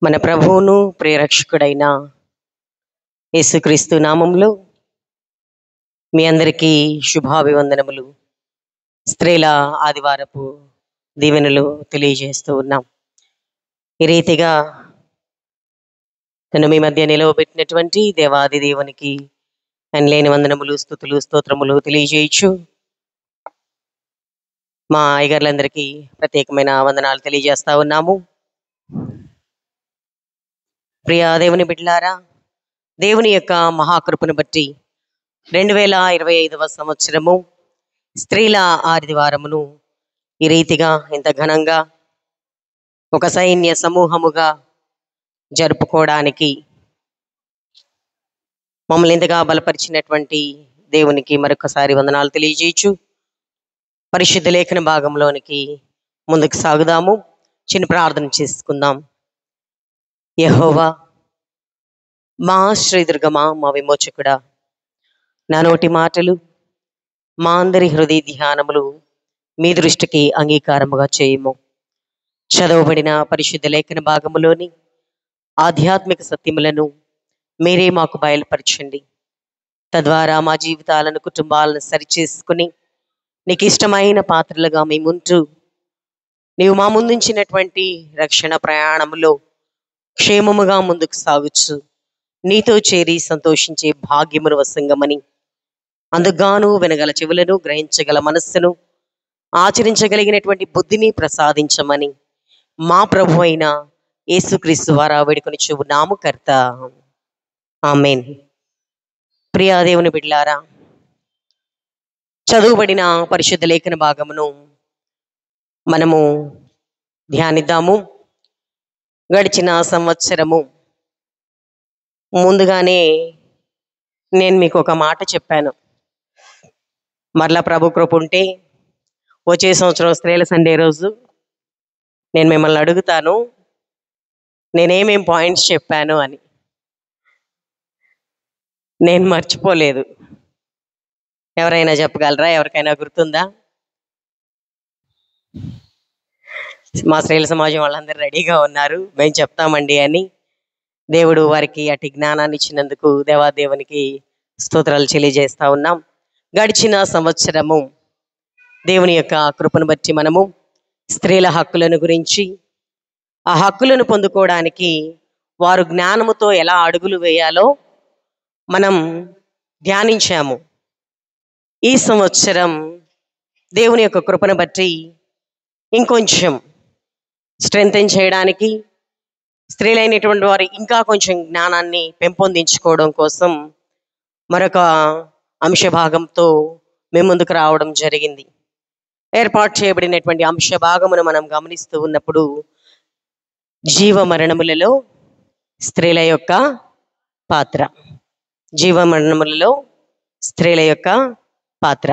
మన ప్రభువును ప్రియరక్షకుడైన యేసుక్రీస్తు నామములో మీ అందరికీ శుభాభివందనములు, స్త్రీల ఆదివారపు దీవెనలు తెలియజేస్తూ ఉన్నాం. ఈ రీతిగా తను మీ మధ్య నిలవబెట్టినటువంటి దేవాది దేవునికి లేని వందనములు, స్తుతులు, స్తోత్రములు తెలియజేయచ్చు. మా అయ్యగారులందరికీ ప్రత్యేకమైన వందనాలు తెలియజేస్తా ఉన్నాము. ప్రియ దేవుని బిడ్డలారా, దేవుని యొక్క మహాకృపను బట్టి 2025వ సంవత్సరము స్త్రీల ఆదివారమును ఈ రీతిగా ఇంత ఘనంగా ఒక సైన్య సమూహముగా జరుపుకోవడానికి మమ్మల్ని ఇంతగా బలపరిచినటువంటి దేవునికి మరొకసారి వందనాలు తెలియజేయచ్చు. పరిశుద్ధ లేఖన భాగంలోనికి ముందుకు సాగుదాము. చిన్న ప్రార్థన చేసుకుందాం. యెహోవా, మా శ్రీదుర్గమా, మా విమోచకుడా, నా నోటి మాటలు, మా అందరి హృదయ ధ్యానములు మీ దృష్టికి అంగీకారముగా చేయము. చదవబడిన పరిశుద్ధ లేఖన భాగములోని ఆధ్యాత్మిక సత్యములను మీరే మాకు బయలుపరచండి. తద్వారా మా జీవితాలను, కుటుంబాలను సరిచేసుకుని నీకు ఇష్టమైన పాత్రలుగా మేముంటూ నీవు మా ముందుంచినటువంటి రక్షణ ప్రయాణములో క్షేమముగా ముందుకు సాగుచు నీతో చేరి సంతోషించే భాగ్యమును వసంగమని, అందుకుగాను వినగల చెవులను, గ్రహించగల మనస్సును, ఆచరించగలిగినటువంటి బుద్ధిని ప్రసాదించమని మా ప్రభు అయిన యేసుక్రీస్తు వారా వేడుకొని చెబునాము కర్త. ఆమేన్. ప్రియా దేవుని బిడ్డలారా, చదువుబడిన పరిశుద్ధ లేఖన భాగమును మనము ధ్యానిద్దాము. గడిచిన సంవత్సరము ముందుగానే నేను మీకు ఒక మాట చెప్పాను. మరలా ప్రభు కృప ఉంటే వచ్చే సంవత్సరం స్త్రీల సండే రోజు నేను మిమ్మల్ని అడుగుతాను నేనేమేం పాయింట్స్ చెప్పాను అని. నేను మర్చిపోలేదు. ఎవరైనా చెప్పగలరా? ఎవరికైనా గుర్తుందా? మా స్త్రీల సమాజం వాళ్ళందరూ రెడీగా ఉన్నారు, మేము చెప్తామండి అని. దేవుడు వారికి అటు జ్ఞానాన్ని ఇచ్చినందుకు దేవాదేవునికి స్తోత్రాలు తెలియజేస్తా ఉన్నాం. గడిచిన సంవత్సరము దేవుని యొక్క కృపను బట్టి మనము స్త్రీల హక్కులను గురించి, ఆ హక్కులను పొందుకోవడానికి వారు జ్ఞానముతో ఎలా అడుగులు వేయాలో మనం ధ్యానించాము. ఈ సంవత్సరం దేవుని యొక్క కృపను బట్టి ఇంకొంచెం స్ట్రెంథెన్ చేయడానికి, స్త్రీలైనటువంటి వారు ఇంకా కొంచెం జ్ఞానాన్ని పెంపొందించుకోవడం కోసం మరొక అంశ భాగంతో మేము ముందుకు రావడం జరిగింది. ఏర్పాటు చేయబడినటువంటి అంశ భాగమును మనం గమనిస్తూ ఉన్నప్పుడు జీవ మరణములలో స్త్రీల యొక్క పాత్ర, జీవ మరణములలో స్త్రీల యొక్క పాత్ర.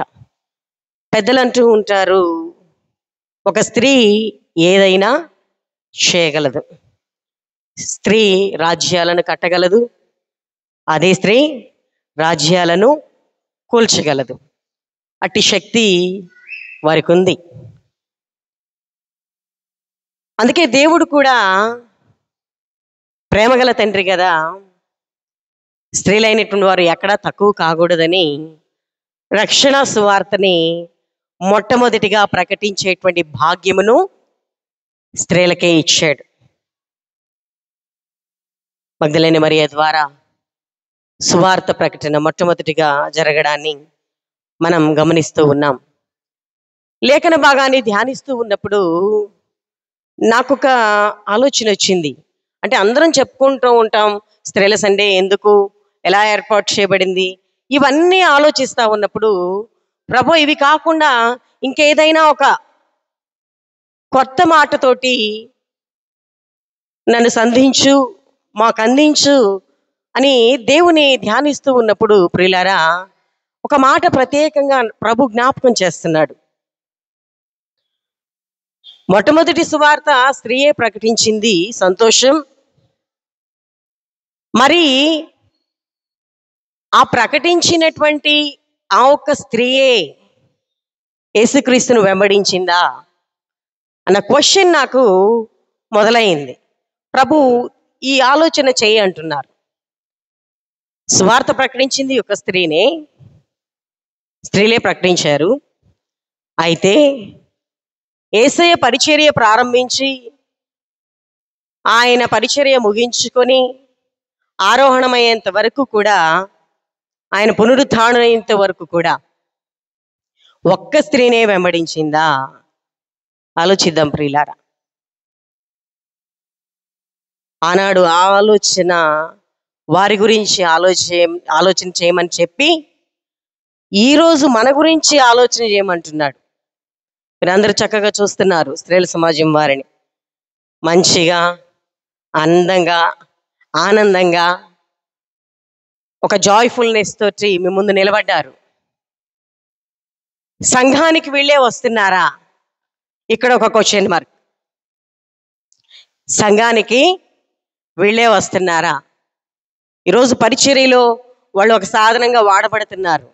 పెద్దలు అంటూ ఉంటారు, ఒక స్త్రీ ఏదైనా చేయగలదు. స్త్రీ రాజ్యాలను కట్టగలదు, అదే స్త్రీ రాజ్యాలను కూల్చగలదు. అట్టి శక్తి వారికి ఉంది. అందుకే దేవుడు కూడా ప్రేమగల తండ్రి కదా, స్త్రీలైనటువంటి వారు ఎక్కడా తక్కువ కాకూడదని రక్షణ సువార్తని మొట్టమొదటిగా ప్రకటించేటువంటి భాగ్యమును స్త్రీలకే ఇచ్చాడు. మగ్దలేని మరియ ద్వారా సువార్త ప్రకటన మొట్టమొదటిగా జరగడాన్ని మనం గమనిస్తూ ఉన్నాం. లేఖన భాగాన్ని ధ్యానిస్తూ ఉన్నప్పుడు నాకు ఒక ఆలోచన వచ్చింది. అంటే అందరం చెప్పుకుంటూ ఉంటాం స్త్రీల సండే ఎందుకు, ఎలా ఏర్పాటు చేయబడింది, ఇవన్నీ ఆలోచిస్తూ ఉన్నప్పుడు ప్రభు ఇవి కాకుండా ఇంకేదైనా ఒక కొత్త మాటతోటి నన్ను సంధించు, మాకు అందించు అని దేవుని ధ్యానిస్తూ ఉన్నప్పుడు ప్రియులారా, ఒక మాట ప్రత్యేకంగా ప్రభు జ్ఞాపకం చేస్తున్నాడు. మొట్టమొదటి సువార్త స్త్రీయే ప్రకటించింది, సంతోషం. మరి ఆ ప్రకటించినటువంటి ఆ ఒక్క స్త్రీయే యేసుక్రీస్తును వెంబడించిందా అన్న క్వశ్చన్ నాకు మొదలైంది. ప్రభు ఈ ఆలోచన చేయి అంటున్నారు. సువార్త ప్రకటించింది ఒక స్త్రీలే ప్రకటించారు. అయితే యేసయ్య పరిచర్య ప్రారంభించి ఆయన పరిచర్య ముగించుకొని ఆరోహణమయ్యేంత వరకు కూడా, ఆయన పునరుత్థానమయ్యేంత వరకు కూడా ఒక్క స్త్రీనే వెంబడించిందా? ఆలోచిద్దాం ప్రియులారా. ఆనాడు ఆలోచన వారి గురించి ఆలోచన చేయమని చెప్పి ఈరోజు మన గురించి ఆలోచన చేయమంటున్నాడు. మీరందరూ చక్కగా చూస్తున్నారు స్త్రీల సమాజం వారిని మంచిగా, అందంగా, ఆనందంగా, ఒక జాయ్ఫుల్నెస్ తోటి మీ ముందు నిలబడ్డారు. సంఘానికి వీళ్ళే వస్తున్నారా? ఇక్కడ ఒక క్వశ్చన్ మార్క్. సంఘానికి వీళ్ళే వస్తున్నారా? ఈరోజు పరిచర్యలో వాళ్ళు ఒక సాధనంగా వాడబడుతున్నారు.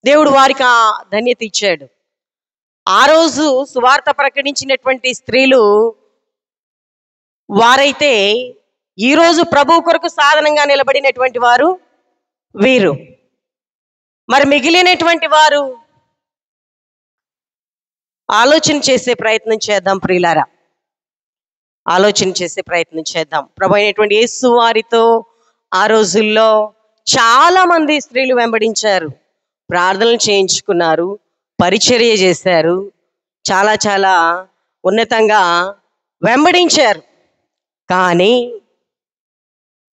దేవుడు వారికి ఆ ధన్యత ఇచ్చాడు. ఆ రోజు సువార్త ప్రకటించినటువంటి స్త్రీలు వారైతే ఈరోజు ప్రభు కొరకు సాధనంగా నిలబడినటువంటి వారు వీరు. మరి మిగిలినటువంటి వారు ఆలోచన చేసే ప్రయత్నం చేద్దాం ప్రియులారా. ఆలోచన చేసే ప్రయత్నం చేద్దాం. ప్రభు అయినటువంటి యేసు వారితో ఆ రోజుల్లో చాలా మంది స్త్రీలు వెంబడించారు, ప్రార్థనలు చేయించుకున్నారు, పరిచర్య చేశారు, చాలా చాలా ఉన్నతంగా వెంబడించారు. కానీ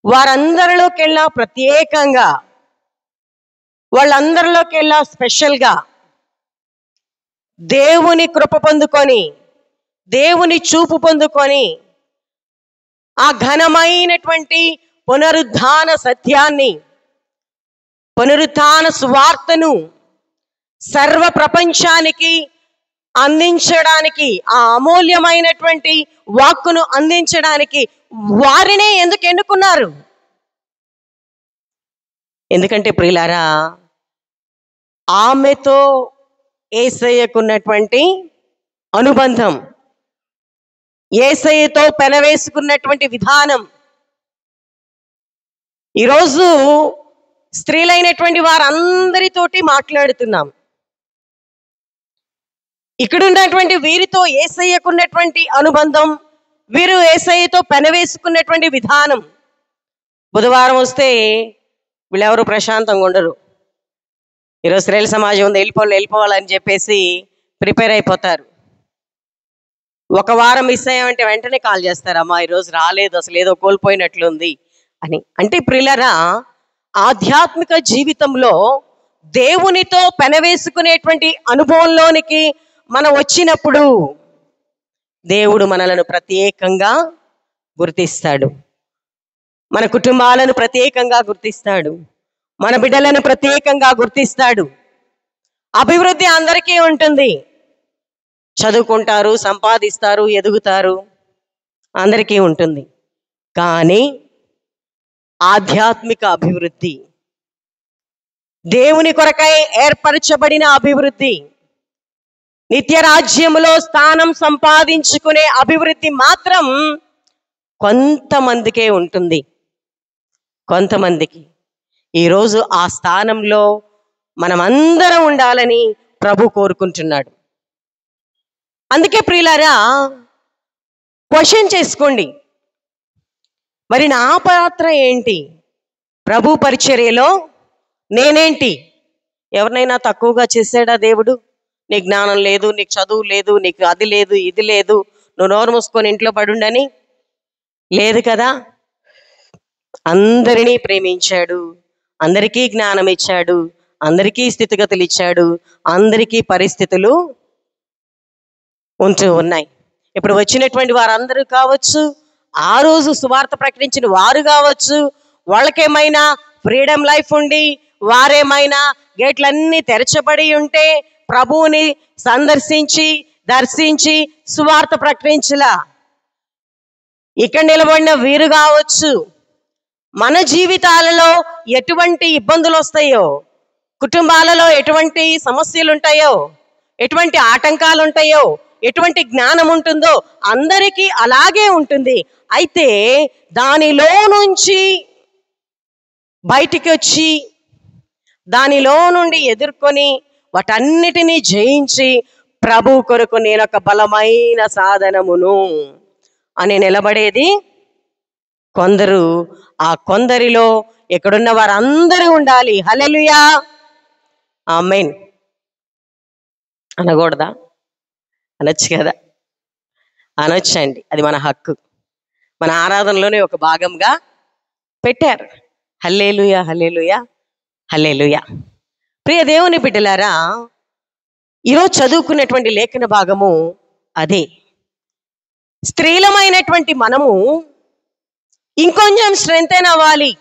వారందరిలోకెల్లా ప్రత్యేకంగా, వాళ్ళందరిలోకెల్లా స్పెషల్గా దేవుని కృప పొందుకొని, దేవుని చూపు పొందుకొని ఆ ఘనమైనటువంటి పునరుద్ధాన సత్యాన్ని, పునరుద్ధాన సువార్తను సర్వ ప్రపంచానికి అందించడానికి, ఆ అమూల్యమైనటువంటి వాక్కును అందించడానికి వారినే ఎందుకు ఎన్నుకున్నారు? ఎందుకంటే ప్రియులారా, ఆమెతో యేసయ్యకున్నటువంటి అనుబంధం, యేసయ్యతో పెనవేసుకున్నటువంటి విధానం. ఈరోజు స్త్రీలైనటువంటి వారందరితోటి మాట్లాడుతున్నాం. ఇక్కడున్నటువంటి వీరితో యేసయ్యకున్నటువంటి అనుబంధం, వీరు యేసయ్యతో పెనవేసుకున్నటువంటి విధానం. బుధవారం వస్తే వీళ్ళెవరు ప్రశాంతంగా ఉండరు. ఈరోజు స్త్రీల సమాజం ఉంది, వెళ్ళిపోవాలని చెప్పేసి ప్రిపేర్ అయిపోతారు. ఒక వారం మిస్ అయ్యామంటే వెంటనే కాల్ చేస్తారు, అమ్మా ఈరోజు రాలేదు, అసలు ఏదో కోల్పోయినట్లుంది అని. అంటే ప్రియులారా, ఆధ్యాత్మిక జీవితంలో దేవునితో పెనవేసుకునేటువంటి అనుభవంలోనికి మనం వచ్చినప్పుడు దేవుడు మనలను ప్రత్యేకంగా గుర్తిస్తాడు, మన కుటుంబాలను ప్రత్యేకంగా గుర్తిస్తాడు, మన బిడ్డలను ప్రత్యేకంగా గుర్తిస్తాడు. అభివృద్ధి అందరికీ ఉంటుంది, చదువుకుంటారు, సంపాదిస్తారు, ఎదుగుతారు, అందరికీ ఉంటుంది. కానీ ఆధ్యాత్మిక అభివృద్ధి, దేవుని కొరకై ఏర్పరచబడిన అభివృద్ధి, నిత్య రాజ్యములో స్థానం సంపాదించుకునే అభివృద్ధి మాత్రం కొంతమందికే ఉంటుంది, కొంతమందికి. ఈరోజు ఆ స్థానంలో మనమందరం ఉండాలని ప్రభు కోరుకుంటున్నాడు. అందుకే ప్రియులారా, క్వశ్చన్ చేసుకోండి, మరి నా పాత్ర ఏంటి? ప్రభు పరిచర్యలో నేనేంటి? ఎవరినైనా తక్కువగా చేశాడా దేవుడు? నీకు జ్ఞానం లేదు, నీకు చదువు లేదు, నీకు అది లేదు, ఇది లేదు, నువ్వు నోరు మూసుకొని ఇంట్లో పడుండని లేదు కదా. అందరినీ ప్రేమించాడు, అందరికీ జ్ఞానం ఇచ్చాడు, అందరికీ స్థితిగతులు ఇచ్చాడు, అందరికీ పరిస్థితులు ఉంటూ ఉన్నాయి. ఇప్పుడు వచ్చినటువంటి వారందరూ కావచ్చు, ఆ రోజు సువార్త ప్రకటించిన వారు కావచ్చు, వాళ్ళకేమైనా ఫ్రీడమ్ లైఫ్ ఉండి వారేమైనా గేట్లన్నీ తెరచబడి ఉంటే ప్రభువుని సందర్శించి దర్శించి సువార్త ప్రకటించలా. ఇక్కడ నిలబడిన వీరు కావచ్చు, మన జీవితాలలో ఎటువంటి ఇబ్బందులు వస్తాయో, కుటుంబాలలో ఎటువంటి సమస్యలు ఉంటాయో, ఎటువంటి ఆటంకాలు ఉంటాయో, ఎటువంటి జ్ఞానం ఉంటుందో అందరికీ అలాగే ఉంటుంది. అయితే దానిలో నుంచి బయటికి వచ్చి దానిలో నుండి ఎదుర్కొని వాటన్నిటినీ జయించి ప్రభు కొరకు నేను ఒక బలమైన సాధనమును అని నిలబడేది కొందరు. ఆ కొందరిలో ఎక్కడున్న వారందరూ ఉండాలి. హల్లెలూయా, ఆమేన్. అనకూడదా? అనొచ్చు కదా, అనొచ్చండి. అది మన హక్కు, మన ఆరాధనలోనే ఒక భాగంగా పెట్టారు. హల్లెలూయా, హల్లెలూయా, హల్లెలూయా. ప్రియ దేవుని బిడ్డలారా, ఈరోజు చదువుకున్నటువంటి లేఖన భాగము అదే. స్త్రీలమైనటువంటి మనము ఇంకొంచెం స్ట్రెంగ్తెన్ అవ్వాలి.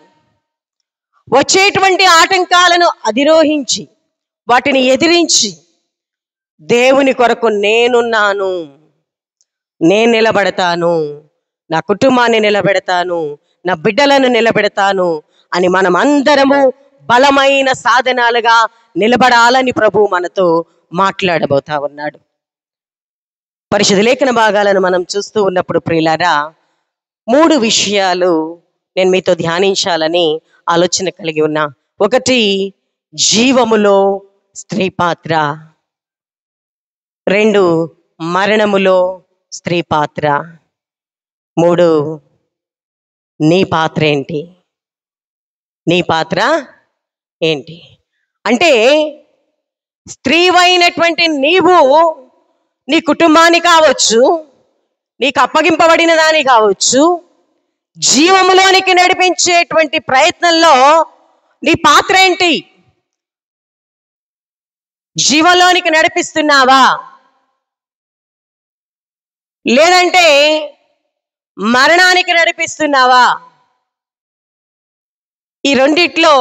వచ్చేటువంటి ఆటంకాలను అధిరోహించి వాటిని ఎదిరించి దేవుని కొరకు నేనున్నాను, నేను నిలబడతాను, నా కుటుంబాన్ని నిలబెడతాను, నా బిడ్డలను నిలబెడతాను అని మనం అందరము బలమైన సాధనాలుగా నిలబడాలని ప్రభు మనతో మాట్లాడబోతా ఉన్నాడు. పరిశుద్ధ లేఖన భాగాలను మనం చూస్తూ ఉన్నప్పుడు ప్రియులారా, 3 విషయాలు నేను మీతో ధ్యానించాలని ఆలోచన కలిగి ఉన్నా. 1, జీవములో స్త్రీ పాత్ర. 2, మరణములో స్త్రీ పాత్ర. 3, నీ పాత్ర ఏంటి? నీ పాత్ర ఏంటి? అంటే స్త్రీవైనటువంటి నీవు నీ కుటుంబాన్ని కావచ్చు, నీకు అప్పగింపబడిన దాన్ని కావచ్చు, జీవములోనికి నడిపించేటువంటి ప్రయత్నంలో నీ పాత్ర ఏంటి? జీవంలోనికి నడిపిస్తున్నావా, లేదంటే మరణానికి నడిపిస్తున్నావా? ఈ రెండిట్లో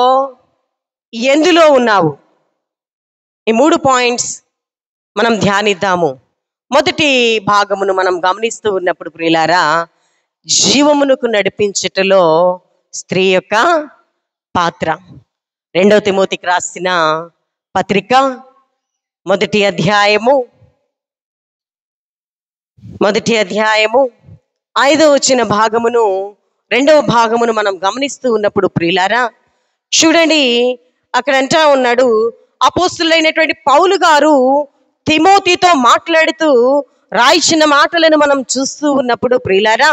ఎందులో ఉన్నావు? ఈ 3 పాయింట్స్ మనం ధ్యానిద్దాము. మొదటి భాగమును మనం గమనిస్తూ ఉన్నప్పుడు ప్రియులారా, జీవమునకు నడిపించుటలో స్త్రీ యొక్క పాత్ర. 2 తిమోతికి రాసిన పత్రిక 1వ అధ్యాయము 5వ భాగమును 2వ భాగమును మనం గమనిస్తూ ఉన్నప్పుడు ప్రియులారా, చూడండి, అక్కడ అంటా ఉన్నాడు, అపోస్తులైనటువంటి పౌలు గారు తిమోతితో మాట్లాడుతూ రాయించిన మాటలను మనం చూస్తూ ఉన్నప్పుడు ప్రియులారా,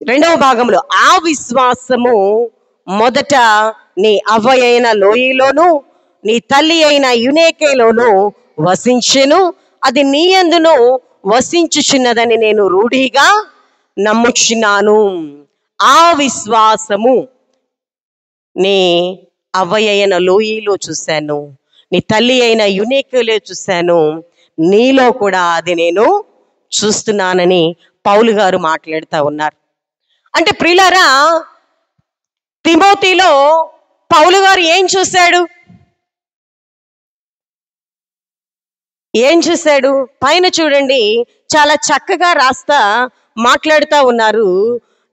2వ భాగంలో, ఆ విశ్వాసము మొదట నీ అవ్వ అయిన లోయలోను నీ తల్లి అయిన యునేకేలోను వసించెను, అది నీ యందును వసించుచున్నదని నేను రూఢిగా నమ్ముచున్నాను. ఆ విశ్వాసము నీ అవ్వ అయిన లోయలో చూశాను, నీ తల్లి అయిన యునేకేలో చూశాను, నీలో కూడా అది నేను చూస్తున్నానని పౌలు గారు మాట్లాడుతూ ఉన్నారు. అంటే ప్రియులారా, తిమోతిలో పౌలు గారు ఏం చూశాడు? పైన చూడండి, చాలా చక్కగా రాస్తా మాట్లాడుతూ ఉన్నారు.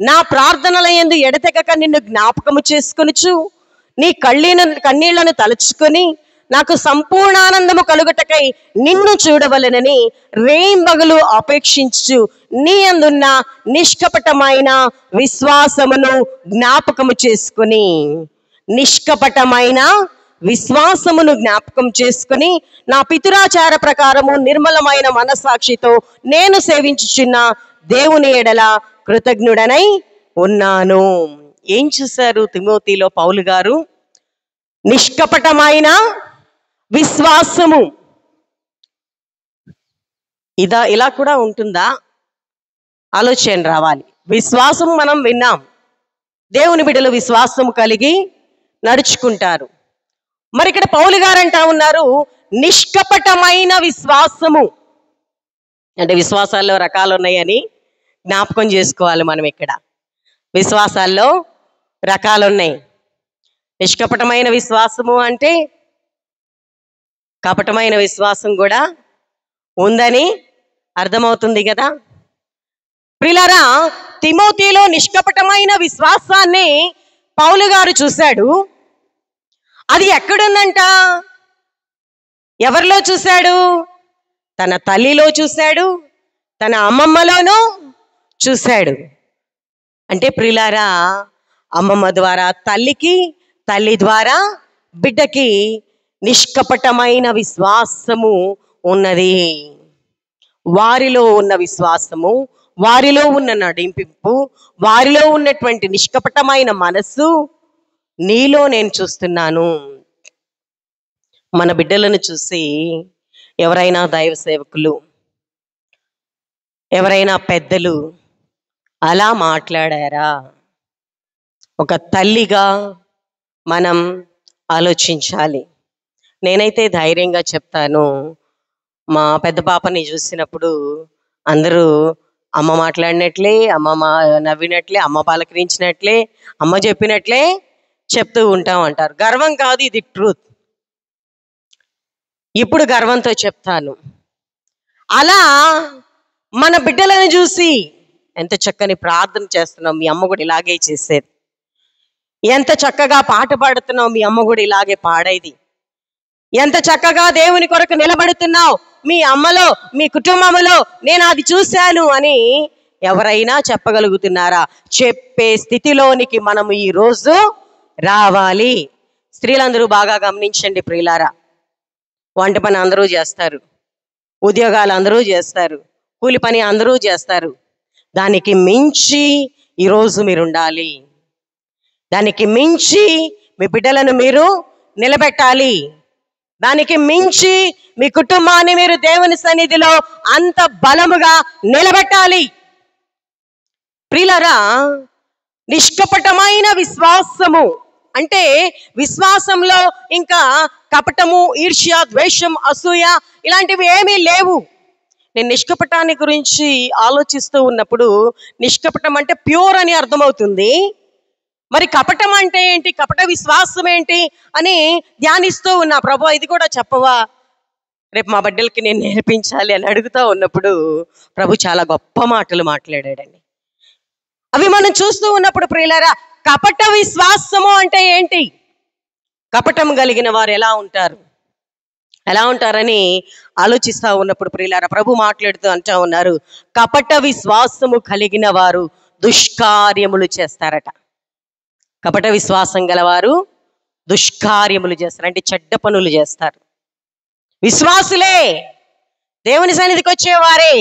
నా ప్రార్థనల యందు ఎడతెగక నిన్ను జ్ఞాపకము చేసుకొనుచు నీ కన్నీళ్లను తలుచుకొని నాకు సంపూర్ణానందము కలుగుటకై నిన్ను చూడవలెనని రేయింబగలు అపేక్షించు నీ అందున్న నిష్కపటమైన విశ్వాసమును జ్ఞాపకము చేసుకొని, నిష్కపటమైన విశ్వాసమును జ్ఞాపకం చేసుకుని నా పితురాచార ప్రకారము నిర్మలమైన మనస్సాక్షితో నేను సేవించుచున్న దేవుని ఎడల కృతజ్ఞుడనై ఉన్నాను. ఏం చూశారు తిమోతిలో పౌలు గారు? నిష్కపటమైన విశ్వాసము. ఇలా కూడా ఉంటుందా? ఆలోచన రావాలి. విశ్వాసం మనం విన్నాం, దేవుని బిడ్డలు విశ్వాసం కలిగి నడుచుకుంటారు. మరి ఇక్కడ పౌలు గారు అంటా ఉన్నారు, నిష్కపటమైన విశ్వాసము. అంటే విశ్వాసాల్లో రకాలు ఉన్నాయని జ్ఞాపకం చేసుకోవాలి మనం. ఇక్కడ విశ్వాసాల్లో రకాలు ఉన్నాయి. నిష్కపటమైన విశ్వాసము అంటే కపటమైన విశ్వాసం కూడా ఉందని అర్థమవుతుంది కదా. ప్రియులారా, తిమోతిలో నిష్కపటమైన విశ్వాసాన్ని పౌలు గారు చూశాడు. అది ఎక్కడుందంట? ఎవరిలో చూశాడు? తన తల్లిలో చూశాడు, తన అమ్మమ్మలోనూ చూశాడు. అంటే ప్రియులారా, అమ్మమ్మ ద్వారా తల్లికి, తల్లి ద్వారా బిడ్డకి నిష్కపటమైన విశ్వాసము ఉన్నది. వారిలో ఉన్న విశ్వాసము, వారిలో ఉన్న నడిపింపు, వారిలో ఉన్నటువంటి నిష్కపటమైన మనస్సు నీలో నేను చూస్తున్నాను. మన బిడ్డలను చూసి ఎవరైనా దైవ సేవకులు, ఎవరైనా పెద్దలు అలా మాట్లాడారా? ఒక తల్లిగా మనం ఆలోచించాలి. నేనైతే ధైర్యంగా చెప్తాను, మా పెద్ద పాపని చూసినప్పుడు అందరూ అమ్మ మాట్లాడినట్లే, అమ్మ నవ్వినట్లే, అమ్మ పలకరించినట్లే, అమ్మ చెప్పినట్లే చెప్తూ ఉంటాం అంటారు. గర్వం కాదు, ఇది ట్రూత్. ఇప్పుడు గర్వంతో చెప్తాను, అలా మన బిడ్డలను చూసి ఎంత చక్కని ప్రార్థన చేస్తున్నాం, మీ అమ్మ కూడా ఇలాగే చేసేది. ఎంత చక్కగా పాట పాడుతున్నావు, మీ అమ్మ కూడా ఇలాగే పాడేది. ఎంత చక్కగా దేవుని కొరకు నిలబడుతున్నావు, మీ అమ్మలో, మీ కుటుంబంలో నేను అది చూశాను అని ఎవరైనా చెప్పగలుగుతున్నారా? చెప్పే స్థితిలోనికి మనము ఈరోజు రావాలి. స్త్రీలందరూ బాగా గమనించండి ప్రియులారా. వంట పని అందరూ చేస్తారు, ఉద్యోగాలు అందరూ చేస్తారు, కూలి పని అందరూ చేస్తారు. దానికి మించి ఈరోజు మీరు ఉండాలి. దానికి మించి మీ బిడ్డలను మీరు నిలబెట్టాలి. దానికి మించి మీ కుటుంబాన్ని మీరు దేవుని సన్నిధిలో అంత బలముగా నిలబెట్టాలి. ప్రియులారా, నిష్కపటమైన విశ్వాసము అంటే విశ్వాసంలో ఇంకా కపటము, ఈర్ష్య, ద్వేషం, అసూయ ఇలాంటివి ఏమీ లేవు. నేను నిష్కపటాన్ని గురించి ఆలోచిస్తూ ఉన్నప్పుడు నిష్కపటం అంటే ప్యూర్ అని అర్థమవుతుంది. మరి కపటం అంటే ఏంటి, కపట విశ్వాసం ఏంటి అని ధ్యానిస్తూ ఉన్నా. ప్రభు ఇది కూడా చెప్పవా, రేపు మా బిడ్డలకి నేను నేర్పించాలి అని అడుగుతూ ఉన్నప్పుడు ప్రభు చాలా గొప్ప మాటలు మాట్లాడాడండి. అవి మనం చూస్తూ ఉన్నప్పుడు ప్రియులారా, కపట విశ్వాసము అంటే ఏంటి, కపటం కలిగిన వారు ఎలా ఉంటారని ఆలోచిస్తూ ఉన్నప్పుడు ప్రియులారా, ప్రభు మాట్లాడుతూ అంటూ ఉన్నారు, కపట విశ్వాసము కలిగిన వారు దుష్కార్యములు చేస్తారట. కపట విశ్వాసం గలవారు దుష్కార్యములు చేస్తారు, అంటే చెడ్డ పనులు చేస్తారు. విశ్వాసులే, దేవుని సన్నిధికి వచ్చేవారే,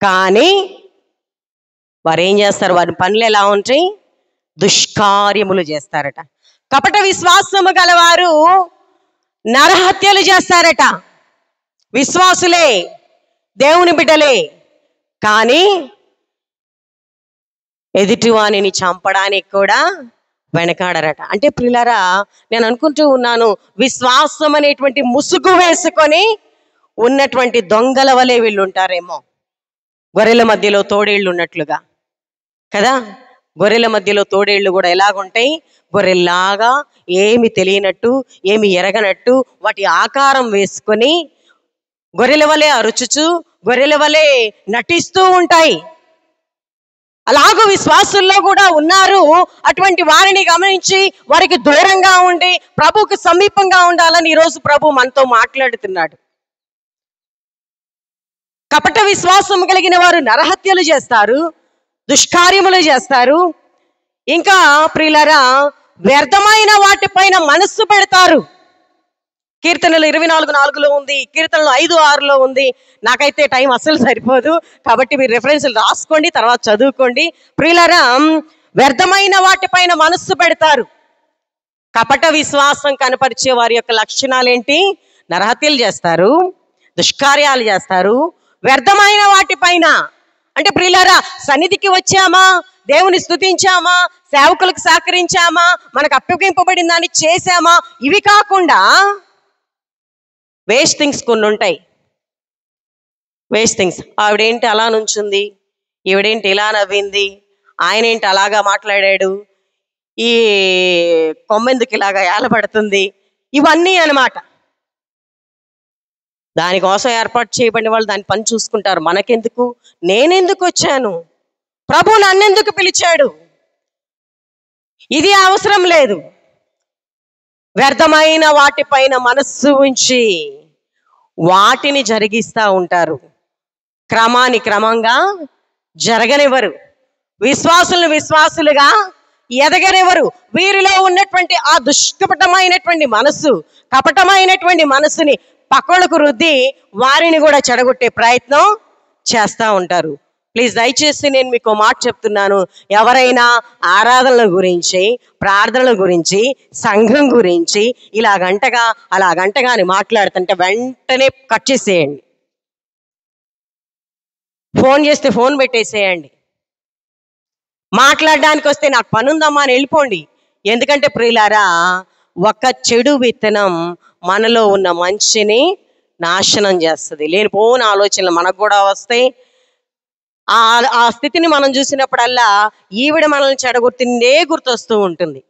కానీ వారు ఏం చేస్తారు? వారి పనులు ఎలా ఉంటాయి? దుష్కార్యములు చేస్తారట. కపట విశ్వాసము గలవారు నరహత్యలు చేస్తారట. విశ్వాసులే, దేవుని బిడ్డలే, కానీ ఎదుటివాణిని చంపడానికి కూడా వెనకాడరట. అంటే ప్రియులారా, నేను అనుకుంటూ ఉన్నాను, విశ్వాసం అనేటువంటి ముసుగు వేసుకొని ఉన్నటువంటి దొంగల వలె వీళ్ళు ఉంటారేమో. గొర్రెల మధ్యలో తోడేళ్ళు ఉన్నట్లుగా కదా. గొర్రెల మధ్యలో తోడేళ్ళు కూడా ఎలాగుంటాయి? గొర్రెల్లాగా ఏమి తెలియనట్టు, ఏమి ఎరగనట్టు వాటి ఆకారం వేసుకొని గొర్రెల వలె అరుచుచు, గొర్రెల వలె నటిస్తూ ఉంటాయి. అలాగూ విశ్వాసుల్లో కూడా ఉన్నారు. అటువంటి వారిని గమనించి వారికి దూరంగా ఉండి ప్రభువుకు సమీపంగా ఉండాలని ఈరోజు ప్రభు మనతో మాట్లాడుతున్నాడు. కపట విశ్వాసం కలిగిన వారు నరహత్యలు చేస్తారు, దుష్కార్యములు చేస్తారు. ఇంకా ప్రియులారా, వ్యర్థమైన వాటిపైన మనస్సు పెడతారు. కీర్తనలు 24:4 ఉంది, కీర్తనలు 5:6 ఉంది. నాకైతే టైం అస్సలు సరిపోదు, కాబట్టి మీరు రెఫరెన్స్లు రాసుకోండి, తర్వాత చదువుకోండి. ప్రియులారా, వ్యర్థమైన వాటిపైన మనస్సు పెడతారు. కపట విశ్వాసం కనపరిచే వారి యొక్క లక్షణాలు ఏంటి? నరహత్యలు చేస్తారు, దుష్కార్యాలు చేస్తారు, వ్యర్థమైన వాటిపైన. అంటే ప్రియులారా, సన్నిధికి వచ్చామా, దేవుని స్తుతించామా, సేవకులకు సహకరించామా, మనకు అప్పగింపబడిన దాన్ని చేశామా, ఇవి కాకుండా వేస్ట్ థింగ్స్ కొన్ని ఉంటాయి. Waste things. ఆవిడేంటి అలా నుంచుంది, ఈవిడేంటి ఇలా నవ్వింది, ఆయన ఏంటి అలాగా మాట్లాడాడు, ఈ కొమ్మెందుకు ఇలాగా ఏలబడుతుంది, ఇవన్నీ అన్నమాట. దానికోసం ఏర్పాటు చేయబడిన వాళ్ళు దాని పని చూసుకుంటారు. మనకెందుకు? నేనెందుకు వచ్చాను? ప్రభు నన్నెందుకు పిలిచాడు? ఇది అవసరం లేదు. వ్యర్థమైన వాటిపైన మనస్సు ఉంచి వాటిని జరిగిస్తూ ఉంటారు. క్రమంగా జరగనివ్వరు. విశ్వాసులను విశ్వాసులుగా ఎదగనివ్వరు. వీరిలో ఉన్నటువంటి ఆ దుష్కపటమైనటువంటి మనస్సు, కపటమైనటువంటి మనస్సుని పక్కలకు రుద్ది వారిని కూడా చెడగొట్టే ప్రయత్నం చేస్తూ ఉంటారు. ప్లీజ్ దయచేసి నేను మీకు మాట చెప్తున్నాను. ఎవరైనా ఆరాధనల గురించి, ప్రార్థనల గురించి, సంఘం గురించి ఇలాగంటగా అలాగంటగా అని మాట్లాడుతుంటే వెంటనే కట్ చేసేయండి. ఫోన్ చేస్తే ఫోన్ పెట్టేసేయండి. మాట్లాడడానికి వస్తే నాకు పని ఉందమ్మా అని వెళ్ళిపోండి. ఎందుకంటే ప్రియులారా, ఒక చెడు విత్తనం మనలో ఉన్న మంచిని నాశనం చేస్తుంది. లేనిపోని ఆలోచనలు మనకు కూడా వస్తాయి. ఆ స్థితిని మనం చూసినప్పుడల్లా ఈవిడ మనల్ని చెడగొట్టిందే గుర్తొస్తూ ఉంటుంది.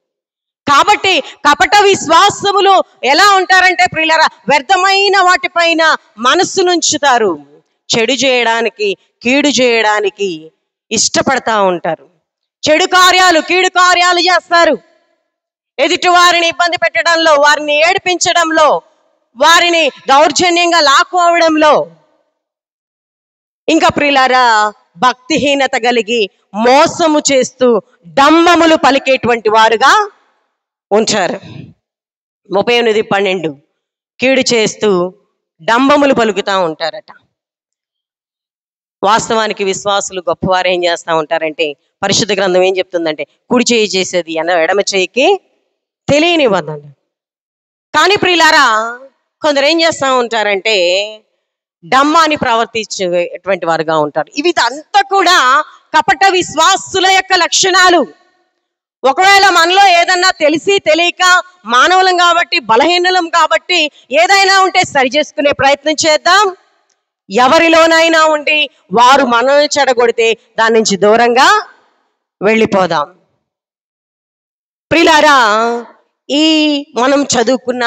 కాబట్టి కపట విశ్వాసములు ఎలా ఉంటారంటే ప్రియులారా, వ్యర్థమైన వాటిపైన మనస్సునుంచుతారు. చెడు చేయడానికి, కీడు చేయడానికి ఇష్టపడతా ఉంటారు. చెడు కార్యాలు, కీడు కార్యాలు చేస్తారు. ఎదుటి వారిని ఇబ్బంది పెట్టడంలో, వారిని ఏడిపించడంలో, వారిని దౌర్జన్యంగా లాక్కోవడంలో, ఇంకా ప్రియులారా భక్తిహీనత కలిగి మోసము చేస్తూ డంబములు పలికేటువంటి వారుగా ఉంటారు. 38:12 కీడు చేస్తూ డంబములు పలుకుతూ ఉంటారట. వాస్తవానికి విశ్వాసులు గొప్పవారు ఏం చేస్తూ ఉంటారంటే, పరిశుద్ధ గ్రంథం ఏం చెప్తుందంటే, కుడి చేయి చేసేది ఎడమ చేయికి తెలియనివ్వదండి. కానీ ప్రియులారా కొందరు ఏం చేస్తూ ఉంటారంటే డంబాన్ని ప్రవర్తించేటువంటి వారుగా ఉంటారు. ఇవి అంతా కూడా కపట విశ్వాసుల యొక్క లక్షణాలు. ఒకవేళ మనలో ఏదన్నా తెలిసి తెలియక, మానవులం కాబట్టి, బలహీనలం కాబట్టి ఏదైనా ఉంటే సరి చేసుకునే ప్రయత్నం చేద్దాం. ఎవరిలోనైనా ఉండి వారు మనల్ని చెడగొడితే దాని నుంచి దూరంగా వెళ్ళిపోదాం. ప్రియులారా, ఈ మనం చదువుకున్న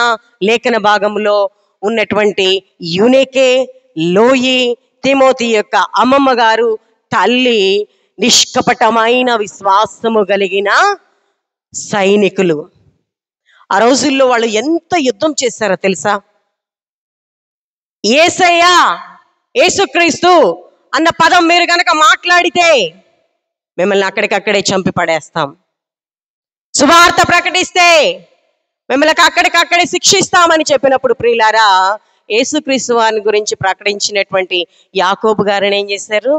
లేఖన భాగంలో ఉన్నటువంటి యూనికే, లోయి, తిమోతి యొక్క అమ్మమ్మ గారు, తల్లి నిష్కపటమైన విశ్వాసము కలిగిన సైనికులు. ఆ రోజుల్లో వాళ్ళు ఎంత యుద్ధం చేశారో తెలుసా? యేసయ్య, యేసుక్రీస్తు అన్న పదం మీరు గనక మాట్లాడితే మిమ్మల్ని అక్కడికక్కడే చంపి పడేస్తాం. సువార్త ప్రకటిస్తే మిమ్మల్ని అక్కడికక్కడే శిక్షిస్తామని చెప్పినప్పుడు ప్రియులారా, యేసుక్రీస్తు వారిని గురించి ప్రకటించినటువంటి యాకోబు గారిని ఏం చేశారు?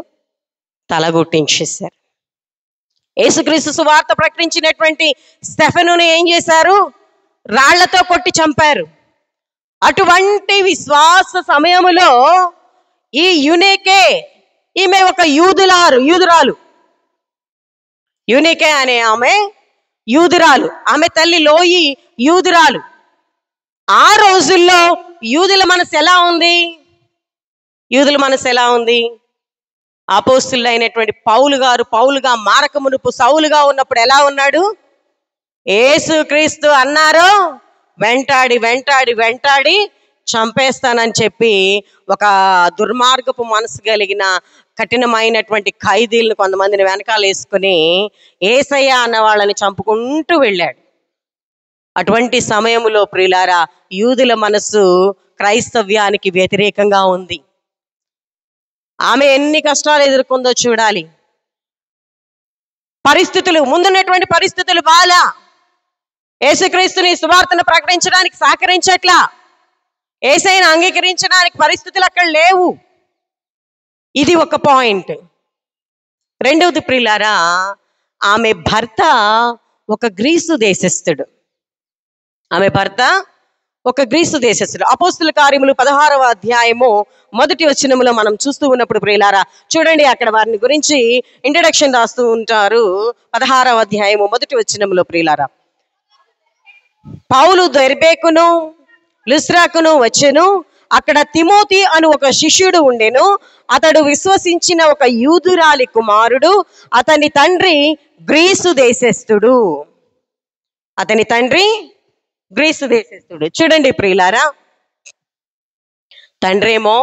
తలగొట్టించేశారు. యేసుక్రీస్తు సువార్త ప్రకటించినటువంటి స్టెఫెనుని ఏం చేశారు? రాళ్లతో కొట్టి చంపారు. అటువంటి విశ్వాస సమయములో ఈ యూనికే, ఈమె ఒక యూదురాలు. యూనికే అనే ఆమె యూదురాలు. ఆమె తల్లి లోయి యూదురాలు. ఆ రోజుల్లో యూదుల మనసు ఎలా ఉంది? అపోస్తులు అయినటువంటి పౌలుగా మారక మునుపు సౌలుగా ఉన్నప్పుడు ఎలా ఉన్నాడు? యేసుక్రీస్తు అన్నారో వెంటాడి చంపేస్తానని చెప్పి ఒక దుర్మార్గపు మనసు కలిగిన కఠినమైనటువంటి ఖైదీలను కొంతమందిని వెనకాల వేసుకుని యేసయ్య అన్న వాళ్ళని చంపుకుంటూ వెళ్ళాడు. అటువంటి సమయంలో ప్రియులారా, యూదుల మనసు క్రైస్తవ్యానికి వ్యతిరేకంగా ఉంది. ఆమె ఎన్ని కష్టాలు ఎదుర్కొందో చూడాలి. ముందున్నటువంటి పరిస్థితులు బాలా. యేసుక్రీస్తుని సువార్తను ప్రకటించడానికి సహకరించట్లా. యేసయ్యను అంగీకరించడానికి పరిస్థితులు అక్కడ లేవు. ఇది ఒక పాయింట్. రెండవది ప్రియులారా, ఆమె భర్త ఒక గ్రీసు దేశస్థుడు. అపోస్తుల కార్యములు 16వ అధ్యాయము 1వ వచనములో మనం చూస్తూ ఉన్నప్పుడు ప్రియులారా, చూడండి, అక్కడ వారిని గురించి ఇంట్రడక్షన్ రాస్తూ ఉంటారు. 16వ అధ్యాయము 1వ వచనములో ప్రియులారా, పౌలు దెర్బేకును లుస్త్రాకును వచ్చెను. అక్కడ తిమోతి అను ఒక శిష్యుడు ఉండెను. అతడు విశ్వసించిన ఒక యూదురాలి కుమారుడు. అతని తండ్రి గ్రీసు దేశస్థుడు. చూడండి ప్రియులారా, తండ్రేమో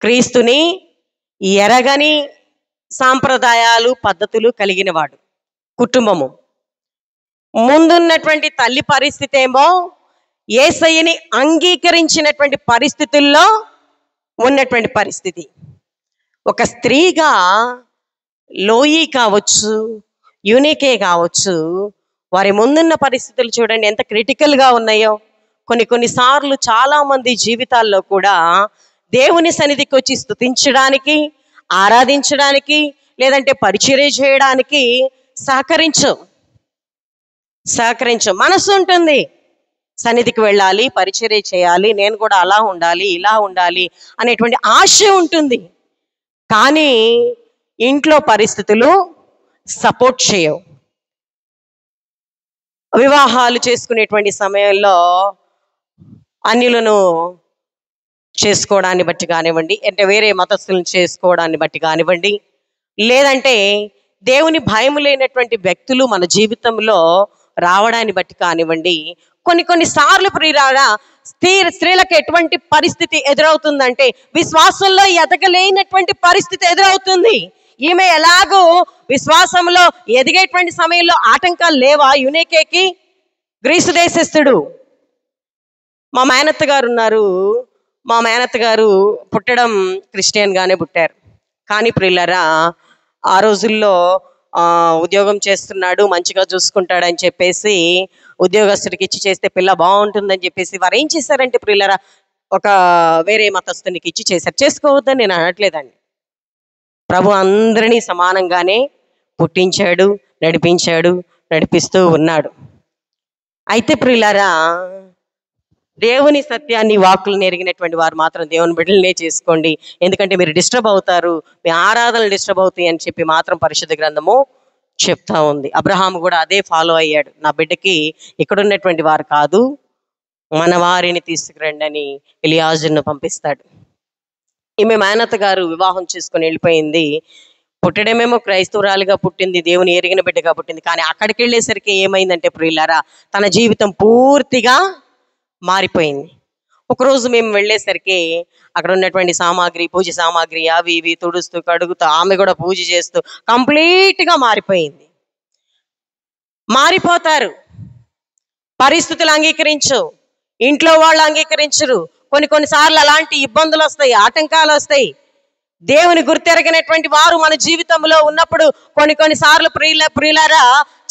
క్రీస్తుని ఎరగని సాంప్రదాయాలు, పద్ధతులు కలిగిన వాడు, కుటుంబము. ముందున్నటువంటి తల్లి పరిస్థితి ఏమో యేసయ్యని అంగీకరించినటువంటి పరిస్థితుల్లో ఉన్నటువంటి పరిస్థితి. ఒక స్త్రీగా లోయి కావచ్చు, యూనికే కావచ్చు, వారి ముందున్న పరిస్థితులు చూడండి ఎంత క్రిటికల్గా ఉన్నాయో. కొన్నిసార్లు చాలా మంది జీవితాల్లో కూడా దేవుని సన్నిధికి వచ్చి స్తుతించడానికి, ఆరాధించడానికి, లేదంటే పరిచర్య చేయడానికి సహకరించు మనసు ఉంటుంది. సన్నిధికి వెళ్ళాలి, పరిచర్య చేయాలి, నేను కూడా అలా ఉండాలి, ఇలా ఉండాలి అనేటువంటి ఆశ ఉంటుంది. కానీ ఇంట్లో పరిస్థితులు సపోర్ట్ చేయవు. వివాహాలు చేసుకునేటువంటి సమయంలో అన్యులను చేసుకోవడాన్ని బట్టి కానివ్వండి, అంటే వేరే మతస్థులను చేసుకోవడాన్ని బట్టి కానివ్వండి, లేదంటే దేవుని భయం లేనటువంటి వ్యక్తులు మన జీవితంలో రావడాన్ని బట్టి కానివ్వండి, కొన్నిసార్లు ప్రియులారా స్త్రీలకు ఎటువంటి పరిస్థితి ఎదురవుతుందంటే విశ్వాసంలో ఎదగలేనటువంటి పరిస్థితి ఎదురవుతుంది. ఈమె ఎలాగో విశ్వాసంలో ఎదిగేటువంటి సమయంలో ఆటంకాలు లేవా యూనికేకి? గ్రీసు దేశస్థుడు మా మేనత్త గారు ఉన్నారు. మా మేనత్త గారు పుట్టడం క్రిస్టియన్గానే పుట్టారు. కానీ ప్రియులారా ఆ రోజుల్లో ఉద్యోగం చేస్తున్నాడు, మంచిగా చూసుకుంటాడని చెప్పేసి ఉద్యోగస్తుడికి ఇచ్చి చేస్తే పిల్ల బాగుంటుందని చెప్పేసి వారు ఏం చేశారంటే ప్రియులారా ఒక వేరే మతస్థునికి ఇచ్చి చేశారు. చేసుకోవద్దని నేను అనట్లేదండి. ప్రభు అందరినీ సమానంగానే పుట్టించాడు, నడిపిస్తూ ఉన్నాడు. అయితే ప్రియులారా దేవుని సత్యాన్ని వాక్కులను ఎరిగినటువంటి వారు మాత్రం దేవుని బిడ్డలనే చేసుకోండి, ఎందుకంటే మీరు డిస్టర్బ్ అవుతారు, మీ ఆరాధనలు డిస్టర్బ్ అవుతాయి అని చెప్పి మాత్రం పరిశుద్ధ గ్రంథము చెప్తా ఉంది. అబ్రహాము కూడా అదే ఫాలో అయ్యాడు. నా బిడ్డకి ఇక్కడ ఉన్నటువంటి వారు కాదు, మన వారిని తీసుకురండి అని ఎలియాజరును పంపిస్తాడు. ఈమె మేనత్త గారు వివాహం చేసుకొని వెళ్ళిపోయింది. పుట్టడమేమో క్రైస్తవురాలుగా పుట్టింది, దేవుని ఎరిగిన బిడ్డగా పుట్టింది. కానీ అక్కడికి వెళ్ళేసరికి ఏమైందంటే ప్రియులారా తన జీవితం పూర్తిగా మారిపోయింది. ఒకరోజు మేము వెళ్ళేసరికి అక్కడ ఉన్నటువంటి సామాగ్రి, పూజ సామాగ్రి అవి ఇవి తుడుస్తూ కడుగుతూ ఆమె కూడా పూజ చేస్తూ కంప్లీట్గా మారిపోయింది. మారిపోతారు, పరిస్థితులు అంగీకరించు, ఇంట్లో వాళ్ళు అంగీకరించరు. కొన్నిసార్లు అలాంటి ఇబ్బందులు వస్తాయి, ఆటంకాలు వస్తాయి. దేవుని గుర్తెరగినటువంటి వారు మన జీవితంలో ఉన్నప్పుడు కొన్నిసార్లు ప్రియులారా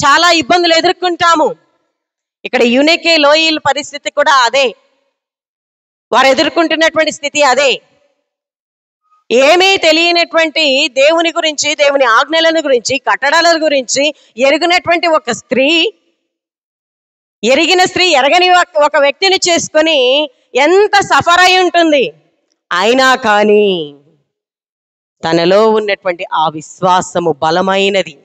చాలా ఇబ్బందులు ఎదుర్కొంటాము. ఇక్కడ యూనికే లోయల పరిస్థితి కూడా అదే, వారు ఎదుర్కొంటున్నటువంటి స్థితి అదే. ఏమీ తెలియనటువంటి దేవుని గురించి, దేవుని ఆజ్ఞలను గురించి, కట్టడల గురించి ఎరిగినటువంటి ఒక స్త్రీ, ఎరిగిన స్త్రీ ఎరగని ఒక వ్యక్తిని చేసుకొని ఎంత సఫర్ అయి ఉంటుంది. అయినా కానీ తనలో ఉన్నటువంటి ఆ విశ్వాసము బలమైనది.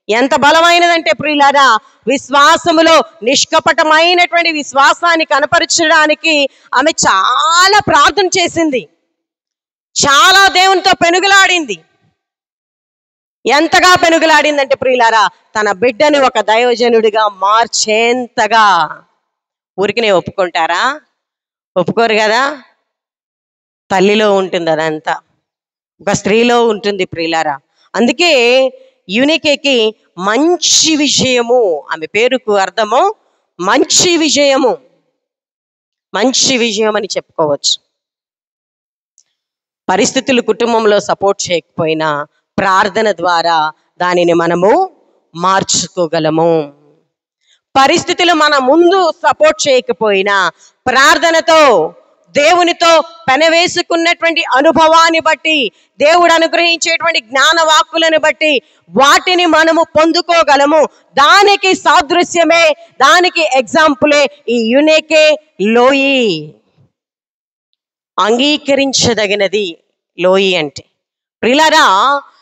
ఎంత బలమైనదంటే ప్రియులారా విశ్వాసములో నిష్కపటమైనటువంటి విశ్వాసాన్ని కనపరచడానికి ఆమె చాలా ప్రార్థన చేసింది, చాలా దేవునితో పెనుగులాడింది. ఎంతగా పెనుగులాడిందంటే ప్రియులారా తన బిడ్డని ఒక దైవజనుడిగా మార్చేంతగా. ఊరికినే ఒప్పుకుంటారా? ఒప్పుకోరు కదా. తల్లిలో ఉంటుంది అదంతా, ఒక స్త్రీలో ఉంటుంది ప్రియులారా. అందుకే యూనికేకి మంచి విజయము, ఆమె పేరుకు అర్థము మంచి విజయము, మంచి విజయం అని చెప్పుకోవచ్చు. పరిస్థితులు కుటుంబంలో సపోర్ట్ చేయకపోయినా ప్రార్థన ద్వారా దానిని మనము మార్చుకోగలము. పరిస్థితులు మన ముందు సపోర్ట్ చేయకపోయినా ప్రార్థనతో, దేవునితో పెనవేసుకున్నటువంటి అనుభవాన్ని బట్టి, దేవుడు అనుగ్రహించేటువంటి జ్ఞాన వాక్కులను బట్టి వాటిని మనము పొందుకోగలము. దానికి సాదృశ్యమే, దానికి ఎగ్జాంపులే ఈ యూనికే లోయి. అంగీకరించదగినది లోయి అంటే. ప్రియులారా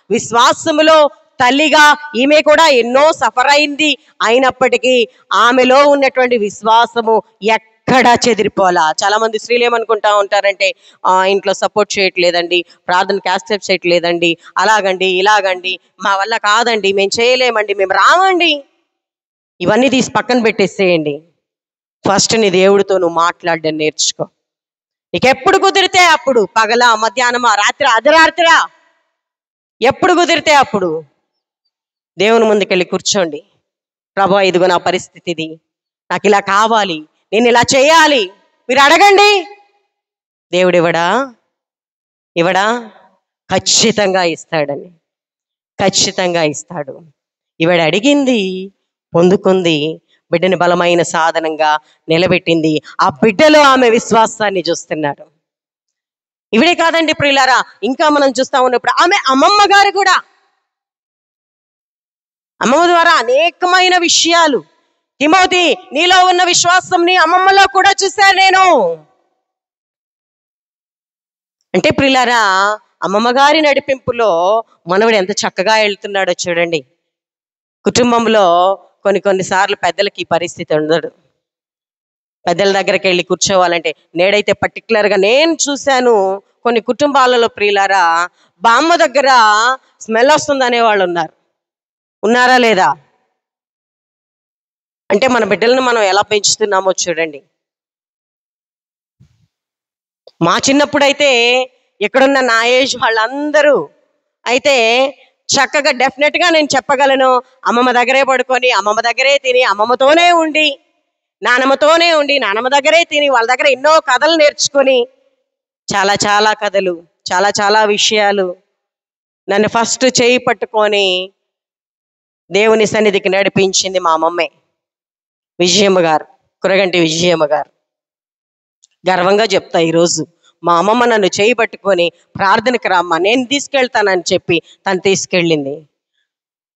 విశ్వాసములో తల్లిగా ఈమె కూడా ఎన్నో సఫర్ అయింది. అయినప్పటికీ ఆమెలో ఉన్నటువంటి విశ్వాసము ఎక్కడా చెదిరిపోలా. చాలా మంది స్త్రీలు ఏమనుకుంటా ఉంటారంటే ఇంట్లో సపోర్ట్ చేయట్లేదండి, ప్రార్థనకి యాక్సెప్ట్ చేయట్లేదండి, అలాగండి ఇలాగండి, మా వల్ల కాదండి, మేము చేయలేమండి, మేము రామండి. ఇవన్నీ తీసి పక్కన పెట్టేసేయండి. ఫస్ట్ నీ దేవుడితో నువ్వు మాట్లాడడం నేర్చుకో. నీకు ఎప్పుడు కుదిరితే అప్పుడు, పగల మధ్యాహ్నమా రాత్రి అర్ధరాత్రా, ఎప్పుడు కుదిరితే అప్పుడు దేవుని ముందుకెళ్ళి కూర్చోండి. ప్రభా ఇదిగో నా పరిస్థితి ఇది, నాకు ఇలా కావాలి, నేను ఇలా చేయాలి, మీరు అడగండి. దేవుడు ఇవ్వడా? ఖచ్చితంగా ఇస్తాడని, ఖచ్చితంగా ఇస్తాడు. ఈవిడ అడిగింది, పొందుకుంది, బిడ్డని బలమైన సాధనంగా నిలబెట్టింది. ఆ బిడ్డలో ఆమె విశ్వాసాన్ని చూస్తున్నాడు. ఇవిడే కాదండి ప్రియులారా, ఇంకా మనం చూస్తా ఉన్నప్పుడు ఆమె అమ్మమ్మ గారు కూడా, అమ్మమ్మ ద్వారా అనేకమైన విషయాలు, తిమోతి నీలో ఉన్న విశ్వాసం నీ అమ్మమ్మలో కూడా చూశాను నేను అంటే ప్రియులారా, అమ్మమ్మ గారి నడిపింపులో మనవడు ఎంత చక్కగా వెళ్తున్నాడో చూడండి. కుటుంబంలో కొన్నిసార్లు పెద్దలకి ఈ పరిస్థితి ఉండదు. పెద్దల దగ్గరికి వెళ్ళి కూర్చోవాలంటే, నేడైతే పర్టికులర్గా నేను చూశాను కొన్ని కుటుంబాలలో ప్రియులారా, బామ్మ దగ్గర స్మెల్ వస్తుంది అనేవాళ్ళు ఉన్నారా లేదా? అంటే మన బిడ్డలను మనం ఎలా పెంచుతున్నామో చూడండి. మా చిన్నప్పుడైతే ఎక్కడున్న నా ఏజ్ వాళ్ళందరూ అయితే చక్కగా డెఫినెట్గా నేను చెప్పగలను, అమ్మమ్మ దగ్గరే పడుకొని, అమ్మమ్మ దగ్గరే తిని, అమ్మమ్మతోనే ఉండి, నానమ్మతోనే ఉండి, నానమ్మ దగ్గరే తిని, వాళ్ళ దగ్గర ఎన్నో కథలు నేర్చుకొని, చాలా చాలా కథలు, చాలా చాలా విషయాలు, నన్ను ఫస్ట్ చేయి పట్టుకొని దేవుని సన్నిధికి నడిపించింది మా అమ్మమ్మే, విజయమ్మ గారు, కురగంటి విజయమ్మ గారు. గర్వంగా చెప్తా, ఈరోజు మా అమ్మమ్మ నన్ను చేయి పట్టుకొని ప్రార్థనకి రమ్మా, నేను తీసుకెళ్తానని చెప్పి తను తీసుకెళ్ళింది.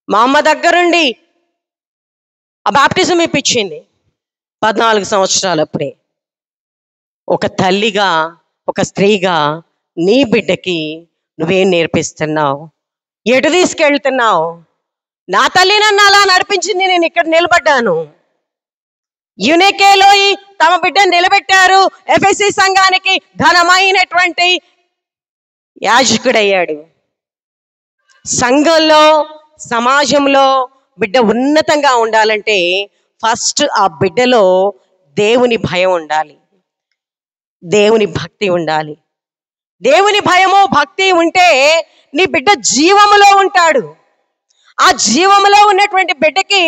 మా అమ్మ దగ్గరుండి ఆ బాప్టిజం ఇప్పించింది 14 సంవత్సరాలప్పుడే. ఒక తల్లిగా, ఒక స్త్రీగా నీ బిడ్డకి నువ్వేం నేర్పిస్తున్నావు? ఎటు తీసుకెళ్తున్నావు? నా తల్లి నన్ను అలా నడిపించింది, నేను ఇక్కడ నిలబడ్డాను. యునికేలో తమ బిడ్డను నిలబెట్టారు. ఎఫెసీ సంఘానికి ఘనమైనటువంటి యాజకుడయ్యాడు. సంఘంలో, సమాజంలో బిడ్డ ఉన్నతంగా ఉండాలంటే ఫస్ట్ ఆ బిడ్డలో దేవుని భయం ఉండాలి, దేవుని భక్తి ఉండాలి. దేవుని భయము, భక్తి ఉంటే నీ బిడ్డ జీవములో ఉంటాడు. ఆ జీవములో ఉన్నటువంటి బిడ్డకి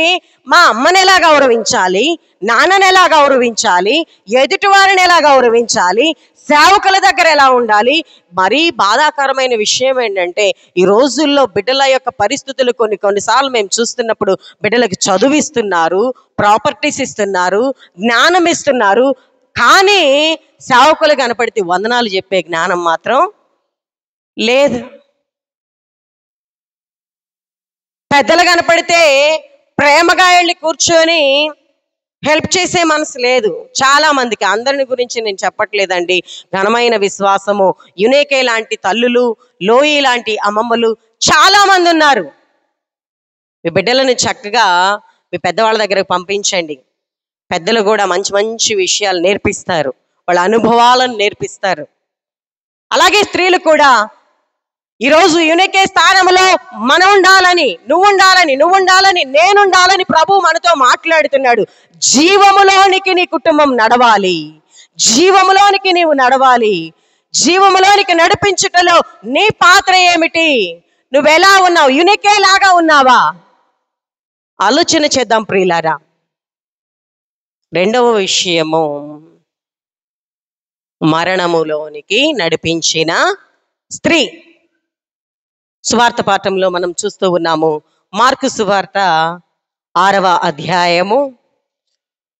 మా అమ్మని ఎలా గౌరవించాలి, నాన్నని ఎలా గౌరవించాలి, ఎదుటి వారిని ఎలా గౌరవించాలి, సేవకుల దగ్గర ఎలా ఉండాలి. మరీ బాధాకరమైన విషయం ఏంటంటే, ఈ రోజుల్లో బిడ్డల యొక్క పరిస్థితులు కొన్నిసార్లు మేము చూస్తున్నప్పుడు, బిడ్డలకు చదువిస్తున్నారు, ప్రాపర్టీస్ ఇస్తున్నారు, జ్ఞానం ఇస్తున్నారు, కానీ సేవకులు కనపడితే వందనాలు చెప్పే జ్ఞానం మాత్రం లేదు. పెద్దలు కనపడితే ప్రేమగా వెళ్ళి కూర్చొని హెల్ప్ చేసే మనసు లేదు చాలా మందికి. అందరిని గురించి నేను చెప్పట్లేదండి. ఘనమైన విశ్వాసము, యునేకే లాంటి తల్లులు, లోయి లాంటి అమ్మమ్మలు చాలా మంది ఉన్నారు. మీ బిడ్డలను చక్కగా మీ పెద్దవాళ్ళ దగ్గరకు పంపించండి. పెద్దలు కూడా మంచి మంచి విషయాలు నేర్పిస్తారు, వాళ్ళ అనుభవాలను నేర్పిస్తారు. అలాగే స్త్రీలు కూడా ఈరోజు యునికే స్థానంలో మనం ఉండాలని, నువ్వు ఉండాలని, నేనుండాలని ప్రభు మనతో మాట్లాడుతున్నాడు. జీవములోనికి నీ కుటుంబం నడవాలి, జీవములోనికి నీవు నడవాలి. జీవములోనికి నడిపించుటలో నీ పాత్ర ఏమిటి? నువ్వెలా ఉన్నావు? యునికే లాగా ఉన్నావా? ఆలోచన చేద్దాం ప్రియులారా. రెండవ విషయము, మరణములోనికి నడిపించిన స్త్రీ. సువార్త పాఠంలో మనం చూస్తూ ఉన్నాము. మార్కు సువార్త 6వ అధ్యాయము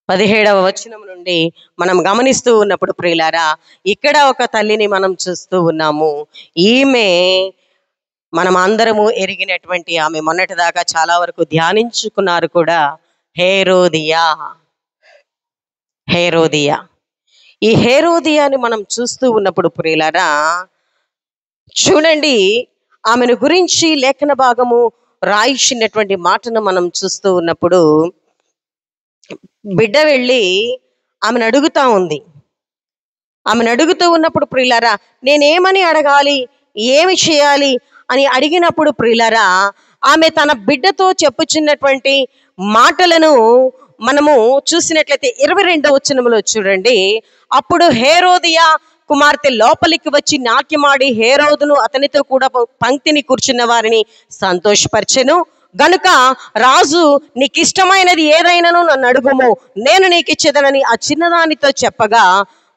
17వ వచనం నుండి మనం గమనిస్తూ ఉన్నప్పుడు ప్రియులారా, ఇక్కడ ఒక తల్లిని మనం చూస్తూ ఉన్నాము. ఈమె మనం అందరము ఎరిగినటువంటి ఆమె, మొన్నటిదాకా చాలా వరకు ధ్యానించుకున్నారు కూడా, హేరోదియా. ఈ హేరోదియాని మనం చూస్తూ ఉన్నప్పుడు ప్రియులారా, చూడండి, ఆమెను గురించి లేఖన భాగము రాయించినటువంటి మాటను మనం చూస్తూ ఉన్నప్పుడు, బిడ్డ వెళ్ళి ఆమెను అడుగుతా ఉంది. ఆమెను అడుగుతూ ఉన్నప్పుడు ప్రియులారా, నేనేమని అడగాలి, ఏమి చేయాలి అని అడిగినప్పుడు ప్రియులారా, ఆమె తన బిడ్డతో చెప్పుచున్నటువంటి మాటలను మనము చూసినట్లయితే 22వ వచనంలో చూడండి. అప్పుడు హేరోదియా కుమార్తె లోపలికి వచ్చి నాట్యమాడి హేరోదును అతనితో కూడా పంక్తిని కూర్చున్న వారిని సంతోషపరచెను. గనుక రాజు నీకు ఇష్టమైనది ఏదైనాను నన్ను అడుగుము, నేను నీకు ఇచ్చేదనని ఆ చిన్నదానితో చెప్పగా,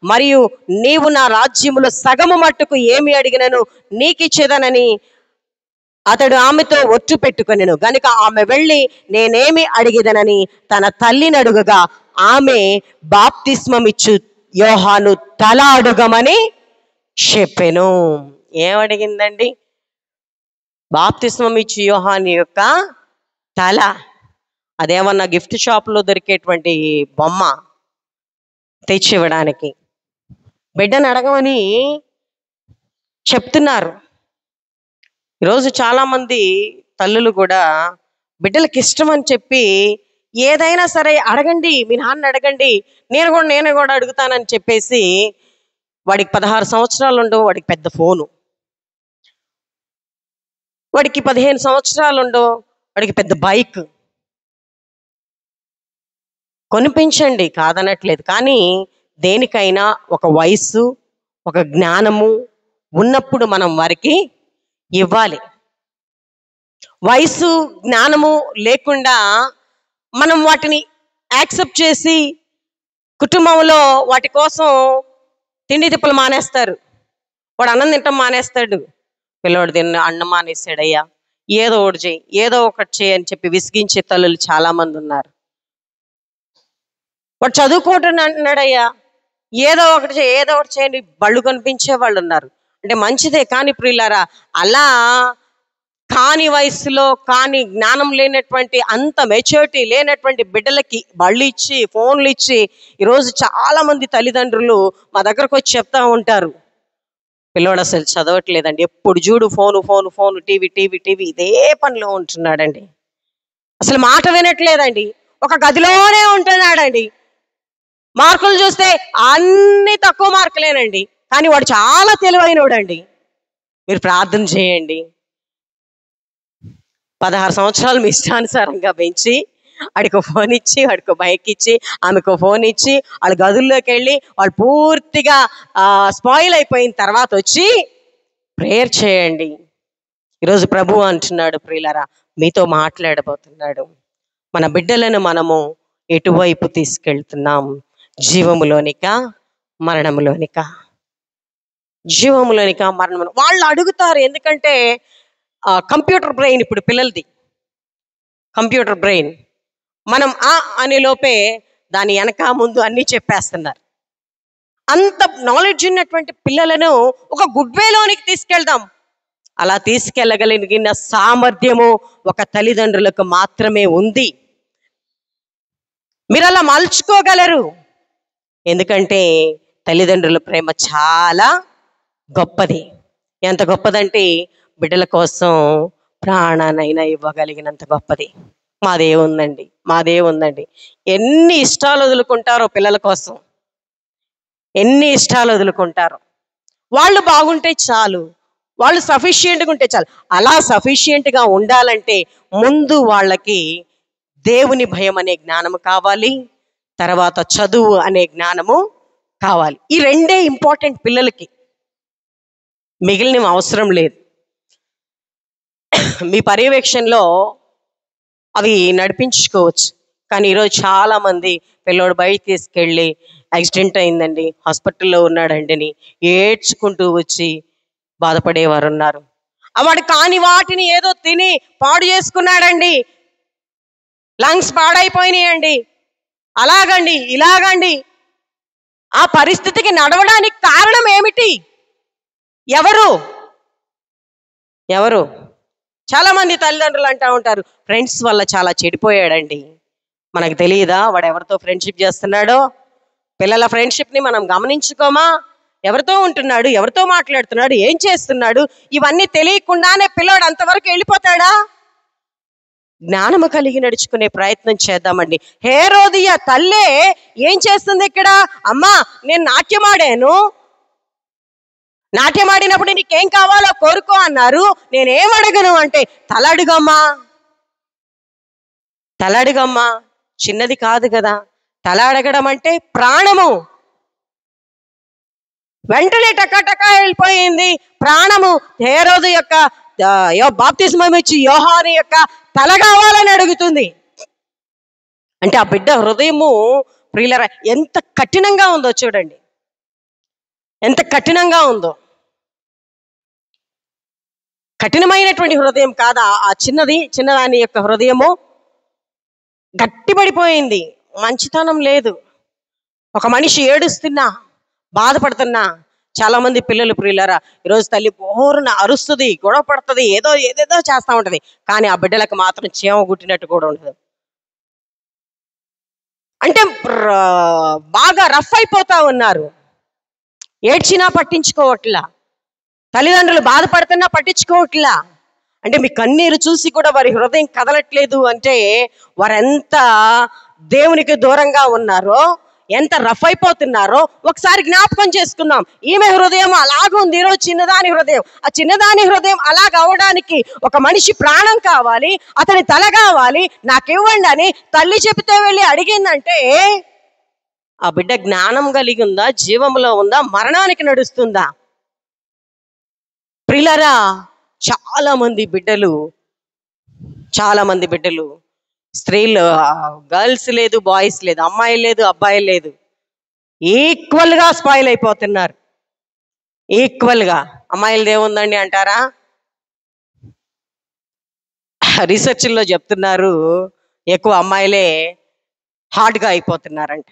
మరియు నీవు నా రాజ్యములో సగము మట్టుకు ఏమి అడిగినను నీకు ఇచ్చేదనని అతడు ఆమెతో ఒట్టు పెట్టుకొనెను. గనుక ఆమె వెళ్ళి నేనేమి అడిగిదనని తన తల్లిని అడుగగా, ఆమె బాప్తిస్మమిచ్చు యోహాను తల అడుగమని చెప్పెను. ఏమడిగిందండి? బాప్తిస్మం ఇచ్చి యోహాను యొక్క తల. అదేమన్నా గిఫ్ట్ షాప్లో దొరికేటువంటి బొమ్మ తెచ్చివ్వడానికి? బిడ్డను అడగమని చెప్తున్నారు. ఈరోజు చాలా మంది తల్లులు కూడా బిడ్డలకి ఇష్టం అని చెప్పి ఏదైనా సరే అడగండి, మీ నాన్న అడగండి, నేను కూడా అడుగుతానని చెప్పేసి, వాడికి 16 సంవత్సరాలు ఉండవు, వాడికి పెద్ద ఫోను. వాడికి 15 సంవత్సరాలు ఉండవు, వాడికి పెద్ద బైక్. కొనిపించండి, కాదనట్లేదు. కానీ దేనికైనా ఒక వయస్సు, ఒక జ్ఞానము ఉన్నప్పుడు మనం వారికి ఇవ్వాలి. వయసు జ్ఞానము లేకుండా మనం వాటిని యాక్సెప్ట్ చేసి కుటుంబంలో వాటి కోసం తిండి తిప్పలు మానేస్తారు. వాడు అన్నం తింటాం మానేస్తాడు. పిల్లవాడు అన్నం మానేస్తాడయ్యా, ఏదో ఒకటి చేయి, ఏదో ఒకటి చేయి అని చెప్పి విసిగించే తల్లులు చాలా మంది ఉన్నారు. వాడు చదువుకోవటం అంటున్నాడయ్యా, ఏదో ఒకటి చేయండి బళ్ళు కనిపించే వాళ్ళు ఉన్నారు. అంటే మంచిదే, కానీ ప్రియులారా, అలా కాని వయసులో కాని జ్ఞానం లేనటువంటి, అంత మెచ్యూరిటీ లేనటువంటి బిడ్డలకి బళ్ళు ఇచ్చి, ఫోన్లు ఇచ్చి, ఈరోజు చాలా మంది తల్లిదండ్రులు మా దగ్గరకు వచ్చి చెప్తా ఉంటారు, పిల్లోడు అసలు చదవట్లేదండి, ఎప్పుడు చూడు ఫోను, టీవీ ఇదే పనిలో ఉంటున్నాడండి, అసలు మాట వినట్లేదండి, ఒక గదిలోనే ఉంటున్నాడండి. మార్కులు చూస్తే అన్ని తక్కువ మార్కులేనండి, కానీ వాడు చాలా తెలివైనోడండి. మీరు ప్రార్థన చేయండి. 16 సంవత్సరాలు మీ ఇష్టానుసారంగా పెంచి, వాడికి ఫోన్ ఇచ్చి, వాడికి బైక్ ఇచ్చి, ఆమెకు ఫోన్ ఇచ్చి, వాళ్ళ గదుల్లోకి వెళ్ళి వాళ్ళు పూర్తిగా స్పాయిల్ అయిపోయిన తర్వాత వచ్చి ప్రేయర్ చేయండి. ఈరోజు ప్రభువు అంటున్నాడు, ప్రియులారా, మీతో మాట్లాడబోతున్నాడు. మన బిడ్డలను మనము ఎటువైపు తీసుకెళ్తున్నాం? జీవములోనికా మరణములోనికా? జీవములోనికా మరణములో? వాళ్ళు అడుగుతారు, ఎందుకంటే కంప్యూటర్ బ్రెయిన్ ఇప్పుడు పిల్లలది, కంప్యూటర్ బ్రెయిన్. మనం అనే లోపే దాని వెనక ముందు అన్నీ చెప్పేస్తున్నారు. అంత నాలెడ్జ్ ఉన్నటువంటి పిల్లలను ఒక గుడ్ వేలోనికి తీసుకెళ్దాం. అలా తీసుకెళ్ళగలిగిన సామర్థ్యము ఒక తల్లిదండ్రులకు మాత్రమే ఉంది. మీరు అలా మలుచుకోగలరు. ఎందుకంటే తల్లిదండ్రుల ప్రేమ చాలా గొప్పది. ఎంత గొప్పదంటే బిడ్డల కోసం ప్రాణానైనా ఇవ్వగలిగినంత గొప్పది. మాదే ఉందండి. ఎన్ని ఇష్టాలు వదులుకుంటారో పిల్లల కోసం, ఎన్ని ఇష్టాలు వదులుకుంటారో. వాళ్ళు బాగుంటే చాలు, వాళ్ళు సఫిషియెంట్గా ఉంటే చాలు. అలా సఫిషియెంట్గా ఉండాలంటే ముందు వాళ్ళకి దేవుని భయం అనే జ్ఞానము కావాలి, తర్వాత చదువు అనే జ్ఞానము కావాలి. ఈ రెండే ఇంపార్టెంట్ పిల్లలకి, మిగిలినవి అవసరం లేదు. మీ పర్యవేక్షణలో అవి నడిపించుకోవచ్చు. కానీ ఈరోజు చాలా మంది పిల్లోడు బయట తీసుకెళ్ళి యాక్సిడెంట్ అయిందండి, హాస్పిటల్లో ఉన్నాడండి అని ఏడ్చుకుంటూ వచ్చి బాధపడేవారు ఉన్నారు. వాడు కాని వాటిని ఏదో తిని పాడు చేసుకున్నాడండి, లంగ్స్ పాడైపోయినాయండి, అలాగండి ఇలాగండి. ఆ పరిస్థితికి నడవడానికి కారణం ఏమిటి? ఎవరు? చాలా మంది తల్లిదండ్రులు అంటూ ఉంటారు, ఫ్రెండ్స్ వల్ల చాలా చెడిపోయాడండి. మనకు తెలియదా వాడు ఎవరితో ఫ్రెండ్షిప్ చేస్తున్నాడో? పిల్లల ఫ్రెండ్షిప్ని మనం గమనించుకోమా? ఎవరితో ఉంటున్నాడు, ఎవరితో మాట్లాడుతున్నాడు, ఏం చేస్తున్నాడు, ఇవన్నీ తెలియకుండానే పిల్లోడు అంతవరకు వెళ్ళిపోతాడా? జ్ఞానము కలిగి నడుచుకునే ప్రయత్నం చేద్దామండి. హేరోదియ తల్లే ఏం చేస్తుంది ఇక్కడ? అమ్మా, నేను నాట్యమాడినప్పుడు నీకేం కావాలో కోరుకో అన్నారు, నేనేం అడగను అంటే తలడుగమ్మా. చిన్నది కాదు కదా, తల అడగడం అంటే ప్రాణము. వెంటనే టకాటకా వెళ్ళిపోయింది ప్రాణము. హేరోదు యొక్క బాప్తిస్మం ఇచ్చి యోహాను యొక్క తల కావాలని అడుగుతుంది. అంటే ఆ బిడ్డ హృదయము ప్రియులరా ఎంత కఠినంగా ఉందో చూడండి, ఎంత కఠినంగా ఉందో. కఠినమైనటువంటి హృదయం కాదా ఆ చిన్నదాని యొక్క హృదయము? గట్టిపడిపోయింది, మంచితనం లేదు. ఒక మనిషి ఏడుస్తున్నా, బాధపడుతున్నా, చాలా మంది పిల్లలు ప్రియులరా ఈరోజు తల్లి బోరున అరుస్తుంది, గొడవ పడుతుంది, ఏదేదో చేస్తూ ఉంటది, కానీ ఆ బిడ్డలకు మాత్రం చీమ గుట్టినట్టు కూడా ఉండదు. అంటే బాగా రఫ్ అయిపోతా ఉన్నారు, ఏడ్చినా పట్టించుకోవట్లా, తల్లిదండ్రులు బాధపడుతున్నా పట్టించుకోవట్లా. అంటే మీ కన్నీరు చూసి కూడా వారి హృదయం కదలట్లేదు అంటే వారెంత దేవునికి దూరంగా ఉన్నారో, ఎంత రఫ్ అయిపోతున్నారో ఒకసారి జ్ఞాపకం చేసుకుందాం. ఈమె హృదయం అలాగ ఉంది, ఈరోజు చిన్నదాని హృదయం. ఆ చిన్నదాని హృదయం అలాగ అవడానికి ఒక మనిషి ప్రాణం కావాలి, అతని తల కావాలి, నాకివ్వండి అని తల్లి చెబితే వెళ్ళి అడిగిందంటే ఆ బిడ్డ జ్ఞానం కలిగి ఉందా, జీవంలో ఉందా, మరణానికి నడుస్తుందా? ప్రియులారా చాలా మంది బిడ్డలు స్త్రీలు, గర్ల్స్ లేదు, బాయ్స్ లేదు, అమ్మాయిలు లేదు, అబ్బాయిలు లేదు, ఈక్వల్గా స్పాయిల్ అయిపోతున్నారు. ఈక్వల్గా. అమ్మాయిలది ఏముందండి అంటారా? రీసెర్చ్లో చెప్తున్నారు ఎక్కువ అమ్మాయిలే హార్డ్గా అయిపోతున్నారంట.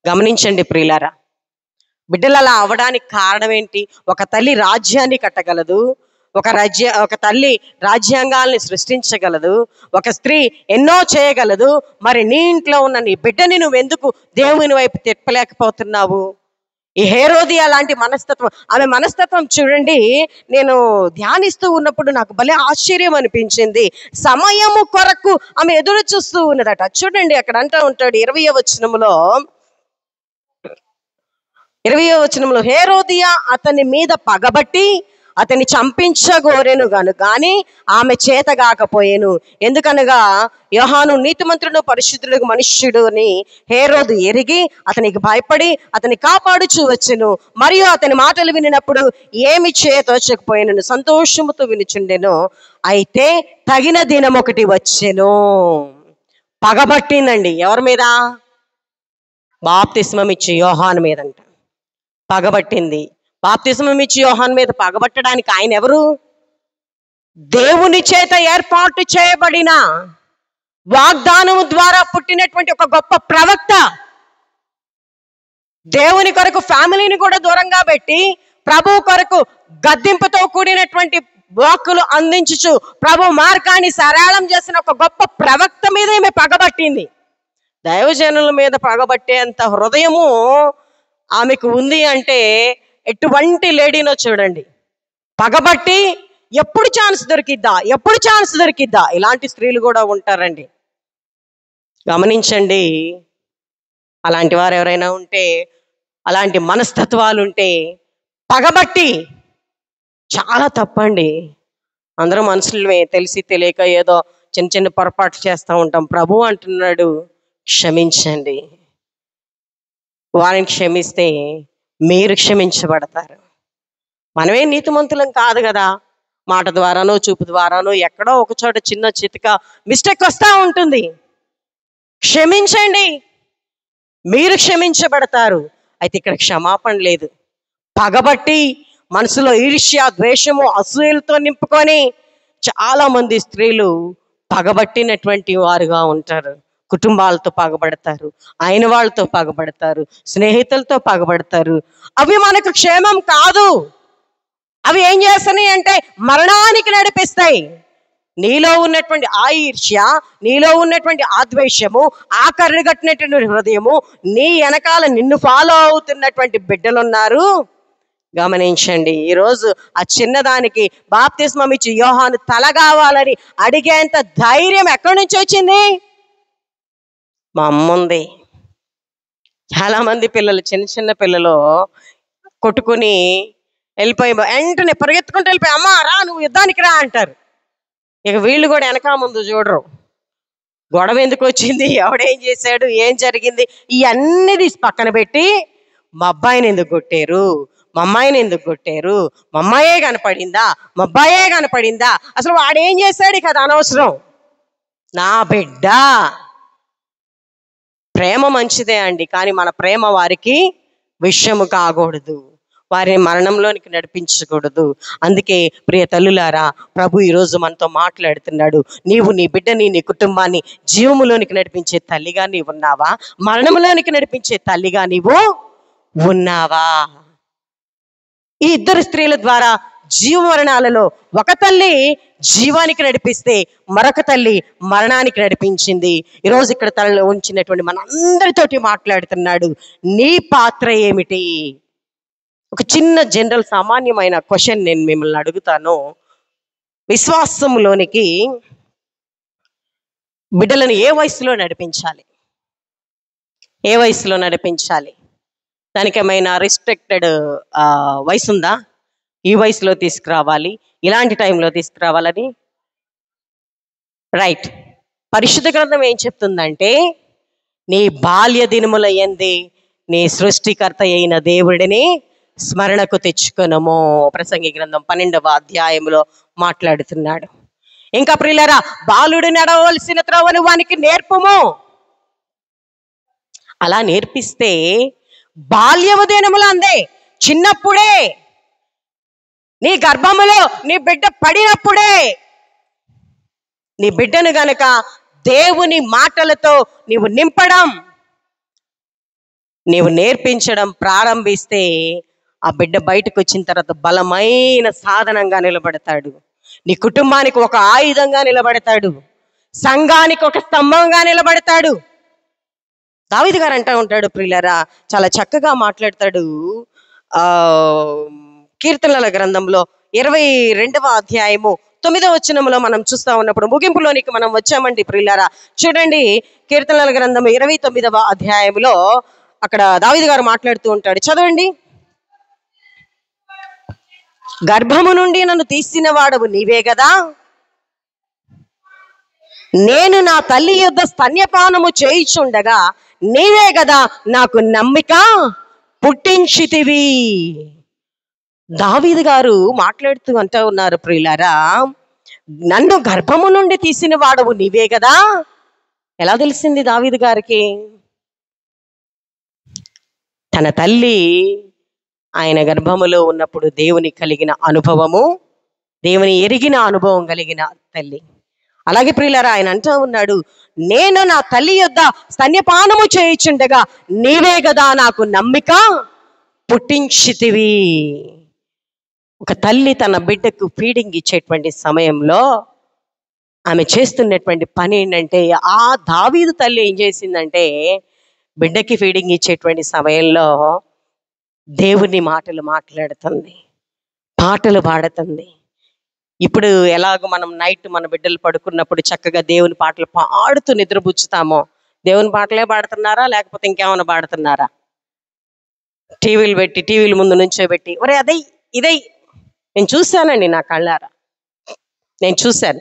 గమనించండి ప్రియులారా, బిడ్డలు అలా అవడానికి కారణం ఏంటి? ఒక తల్లి రాజ్యాన్ని కట్టగలదు, ఒక తల్లి రాజ్యాంగాల్ని సృష్టించగలదు, ఒక స్త్రీ ఎన్నో చేయగలదు. మరి నీ ఇంట్లో ఉన్న నీ బిడ్డని నువ్వెందుకు దేవుని వైపు తిప్పలేకపోతున్నావు? ఈ హేరోదియా లాంటి మనస్తత్వం, ఆమె మనస్తత్వం చూడండి, నేను ధ్యానిస్తూ ఉన్నప్పుడు నాకు భలే ఆశ్చర్యం అనిపించింది. సమయము కొరకు ఆమె ఎదురు చూస్తూ ఉన్నదట. చూడండి అక్కడ అంటూ ఉంటాడు 20వ వచనంలో, హేరోదియా అతని మీద పగబట్టి అతన్ని చంపించగోరెను కానీ ఆమె చేతగాకపోయేను. ఎందుకనగా యోహాను నీతిమంతుడు పరిశుద్ధుడు మనుష్యుడు అని హేరోదు ఎరిగి అతనికి భయపడి అతని కాపాడుచూ వచ్చెను. మరియు అతని మాటలు వినినప్పుడు ఏమి చేయతోచకపోయినను సంతోషముతో వినుచుండెను. అయితే తగిన దినం ఒకటి వచ్చెను. పగబట్టిందండి. ఎవరి మీద? బాప్తిస్మం ఇచ్చే యోహాను మీదంట పగబట్టింది. బాప్తిస్మం ఇచ్చి యోహాను మీద పగబట్టడానికి ఆయన ఎవరు? దేవుని చేత ఏర్పాటు చేయబడిన, వాగ్దానము ద్వారా పుట్టినటువంటి ఒక గొప్ప ప్రవక్త. దేవుని కొరకు ఫ్యామిలీని కూడా దూరంగా పెట్టి ప్రభు కొరకు గద్దింపుతో కూడినటువంటి వాక్కులు అందించుచు ప్రభు మార్గాన్ని సరళం చేసిన ఒక గొప్ప ప్రవక్త మీద ఈమె పగబట్టింది. దైవజనుల మీద పగబట్టేంత హృదయము ఆమెకు ఉంది అంటే ఎటువంటి లేడీనో చూడండి. పగబట్టి ఎప్పుడు ఛాన్స్ దొరికిద్దా ఇలాంటి స్త్రీలు కూడా ఉంటారండి. గమనించండి. అలాంటి వారు ఎవరైనా ఉంటే, అలాంటి మనస్తత్వాలు ఉంటే పగబట్టి చాలా తప్పండి. అందరూ మనుషులమే, తెలిసి తెలియక ఏదో చిన్న చిన్న పొరపాట్లు చేస్తూ ఉంటాం. ప్రభు అంటున్నాడు, క్షమించండి. వారిని క్షమిస్తే మీరు క్షమించబడతారు. మనమే నీతిమంతులం కాదు కదా. మాట ద్వారానో చూపు ద్వారానో ఎక్కడో ఒక చోట చిన్న చితక మిస్టేక్ వస్తూ ఉంటుంది. క్షమించండి, మీరు క్షమించబడతారు. అయితే ఇక్కడ క్షమాపణ లేదు. పగబట్టి మనసులో ఈర్ష్య, ద్వేషము, అసూయలతో నింపుకొని చాలా మంది స్త్రీలు పగబట్టినటువంటి వారుగా ఉంటారు. కుటుంబాలతో పగబడతారు, అయిన వాళ్ళతో పగబడతారు, స్నేహితులతో పగబడతారు. అవి మనకు క్షేమం కాదు. అవి ఏం చేస్తున్నాయి అంటే మరణానికి నడిపిస్తాయి. నీలో ఉన్నటువంటి ఆ ఈర్ష్య, నీలో ఉన్నటువంటి ఆ ద్వేషము, ఆ కర్రగట్టినటువంటి హృదయము, నీ వెనకాల నిన్ను ఫాలో అవుతున్నటువంటి బిడ్డలున్నారు. గమనించండి. ఈరోజు ఆ చిన్నదానికి బాప్తిస్మం ఇచ్చి యోహాను తల కావాలని అడిగేంత ధైర్యం ఎక్కడి నుంచి వచ్చింది? మా అమ్మ ఉంది. చాలా మంది పిల్లలు, చిన్న పిల్లలు కొట్టుకుని వెళ్ళిపోయి వెంటనే పరిగెత్తుకుంటూ వెళ్ళిపోయి, అమ్మ రా, నువ్వు యుద్ధానికి రా అంటారు. ఇక వీళ్ళు కూడా వెనక ముందు చూడరు. గొడవ ఎందుకు వచ్చింది, ఎవడేం చేశాడు, ఏం జరిగింది, ఇవన్నీ తీసి పక్కన పెట్టి మా అబ్బాయిని ఎందుకు కొట్టారు, మా అమ్మాయిని ఎందుకు కొట్టారు, మా అమ్మాయే కనపడిందా, మా అబ్బాయే కనపడిందా, అసలు వాడేం చేశాడు కదా అనవసరం. నా బిడ్డ. ప్రేమ మంచిదే అండి, కానీ మన ప్రేమ వారికి విషయము కాకూడదు, వారిని మరణంలోనికి నడిపించకూడదు. అందుకే ప్రియ తల్లులారా, ప్రభు ఈరోజు మనతో మాట్లాడుతున్నాడు. నీవు నీ బిడ్డని, నీ కుటుంబాన్ని జీవములోనికి నడిపించే తల్లిగా నీవు ఉన్నావా? మరణంలోనికి నడిపించే తల్లిగా నీవు ఉన్నావా? ఈ ఇద్దరు స్త్రీల ద్వారా జీవమరణాలలో ఒక తల్లి జీవానికి నడిపిస్తే మరొక తల్లి మరణానికి నడిపించింది. ఈరోజు ఇక్కడ తనలో ఉంచినటువంటి మనందరితోటి మాట్లాడుతున్నాడు. నీ పాత్ర ఏమిటి? ఒక చిన్న జనరల్ సామాన్యమైన క్వశ్చన్ నేను మిమ్మల్ని అడుగుతాను. విశ్వాసంలోనికి బిడ్డలను ఏ వయసులో నడిపించాలి? ఏ వయసులో నడిపించాలి? దానికి ఏమైనా రిస్ట్రిక్టెడ్ వయసు ఉందా? ఈ వయసులో తీసుకురావాలి, ఇలాంటి టైంలో తీసుకురావాలని? రైట్. పరిశుద్ధ గ్రంథం ఏం చెప్తుందంటే, నీ బాల్య దినముల యందే నీ సృష్టికర్త అయిన దేవుడిని స్మరణకు తెచ్చుకొనము. ప్రసంగి గ్రంథం 12వ అధ్యాయంలో మాట్లాడుతున్నాడు. ఇంకా ప్రియులారా, బాలుడు నడవలసిన త్రోవను వానికి నేర్పుము. అలా నేర్పిస్తే బాల్యము దినములు అందే, చిన్నప్పుడే, నీ గర్భములో నీ బిడ్డ పడినప్పుడే, నీ బిడ్డను గనక దేవుని మాటలతో నీవు నింపడం, నీవు నేర్పించడం ప్రారంభిస్తే ఆ బిడ్డ బయటకు వచ్చిన తర్వాత బలమైన సాధనంగా నిలబడతాడు. నీ కుటుంబానికి ఒక ఆయుధంగా నిలబడతాడు. సంఘానికి ఒక స్తంభంగా నిలబడతాడు. దావీదు గారు అంటూ ఉంటాడు, ప్రియులారా, చాలా చక్కగా మాట్లాడతాడు. కీర్తనల గ్రంథంలో 22వ అధ్యాయము 9వ వచనంలో మనం చూస్తా ఉన్నప్పుడు, ముగింపులోనికి మనం వచ్చామండి ప్రియులారా. చూడండి, కీర్తనల గ్రంథం 29వ అధ్యాయంలో అక్కడ దావీదు గారు మాట్లాడుతూ ఉంటాడు. చదవండి. గర్భము నుండి నన్ను తీసిన వాడవు నీవే కదా, నేను నా తల్లి యొద్ద స్తన్యపానము చేయిచుండగా నీవే కదా నాకు నమ్మిక పుట్టించితివి. దావీదు గారు మాట్లాడుతూ అంటూ ఉన్నారు, ప్రియులారా, నన్ను గర్భము నుండి తీసిన వాడవు నీవే కదా. ఎలా తెలిసింది దావీదు గారికి? తన తల్లి ఆయన గర్భములో ఉన్నప్పుడు దేవుని కలిగిన అనుభవము, దేవుని ఎరిగిన అనుభవం కలిగిన తల్లి. అలాగే ప్రియులారా, ఆయన అంటూ ఉన్నాడు, నేను నా తల్లి యొద్ద స్తన్యపానము చేయుచుండగా నీవే కదా నాకు నమ్మిక పుట్టించితివి. ఒక తల్లి తన బిడ్డకు ఫీడింగ్ ఇచ్చేటువంటి సమయంలో ఆమె చేస్తున్నటువంటి పని ఏంటంటే, ఆ దావీదు తల్లి ఏం చేసిందంటే, బిడ్డకి ఫీడింగ్ ఇచ్చేటువంటి సమయంలో దేవుని మాటలు మాట్లాడుతుంది, పాటలు పాడుతుంది. ఇప్పుడు ఎలాగో మనం నైట్ మన బిడ్డలు పడుకున్నప్పుడు చక్కగా దేవుని పాటలు పాడుతూ నిద్రపుచ్చుతామో, దేవుని పాటలే పాడుతున్నారా లేకపోతే ఇంకేమైనా పాడుతున్నారా? టీవీల ముందు నుంచోబెట్టి ఒరే అదే ఇదే నేను చూశానండి, నా కళ్ళారా నేను చూశాను.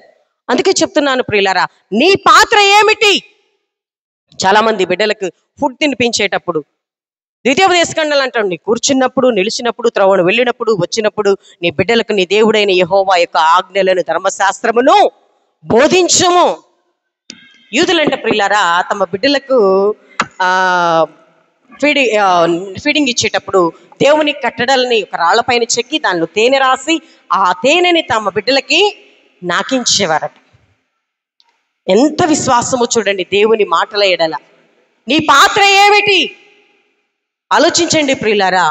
అందుకే చెప్తున్నాను ప్రియులారా, నీ పాత్ర ఏమిటి? చాలా మంది బిడ్డలకు ఫుడ్ తినిపించేటప్పుడు ద్వితీయోపదేశకాండాలు అంటాడు, నీ కూర్చున్నప్పుడు, నిలిచినప్పుడు, త్రోవను వెళ్ళినప్పుడు, వచ్చినప్పుడు నీ బిడ్డలకు నీ దేవుడైన యెహోవా యొక్క ఆజ్ఞలను, ధర్మశాస్త్రమును బోధించము. యూదులంటే ప్రియులారా, తమ బిడ్డలకు ఫీడింగ్ ఇచ్చేటప్పుడు దేవుని కట్టడల్ని ఒక రాళ్లపైన చెక్కి దానిలో తేనె రాసి ఆ తేనెని తమ బిడ్డలకి నాకించేవారట. ఎంత విశ్వాసము చూడండి దేవుని మాటల ఎడల. నీ పాత్ర ఏమిటి? ఆలోచించండి ప్రియులారా.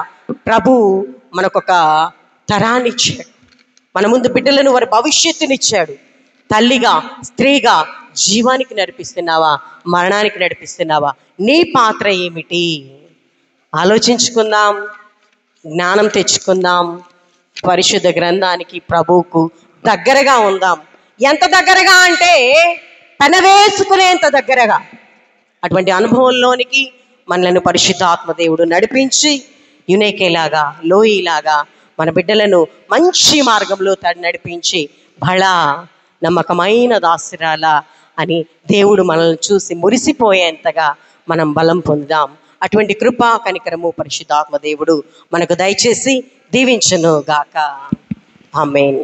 ప్రభు మనకొక తరాన్ని ఇచ్చాడు, మన ముందు బిడ్డలను వారి భవిష్యత్తునిచ్చాడు. తల్లిగా, స్త్రీగా జీవానికి నడిపిస్తున్నావా, మరణానికి నడిపిస్తున్నావా? నీ పాత్ర ఏమిటి? ఆలోచించుకుందాం, జ్ఞానం తెచ్చుకుందాం, పరిశుద్ధ గ్రంథానికి, ప్రభువుకు దగ్గరగా ఉందాం. ఎంత దగ్గరగా అంటే పెనవేసుకునేంత దగ్గరగా. అటువంటి అనుభవంలోనికి మనలను పరిశుద్ధాత్మ దేవుడు నడిపించి యునేకేలాగా, లోయిలాగా మన బిడ్డలను మంచి మార్గంలో నడిపించి బలా నమ్మకమైన దాసురాల అని దేవుడు మనల్ని చూసి మురిసిపోయేంతగా మనం బలం పొందుదాం. అటువంటి కృపా కనికరము పరిశుద్ధాత్మ దేవుడు మనకు దయచేసి దీవించును గాక. ఆమేన్.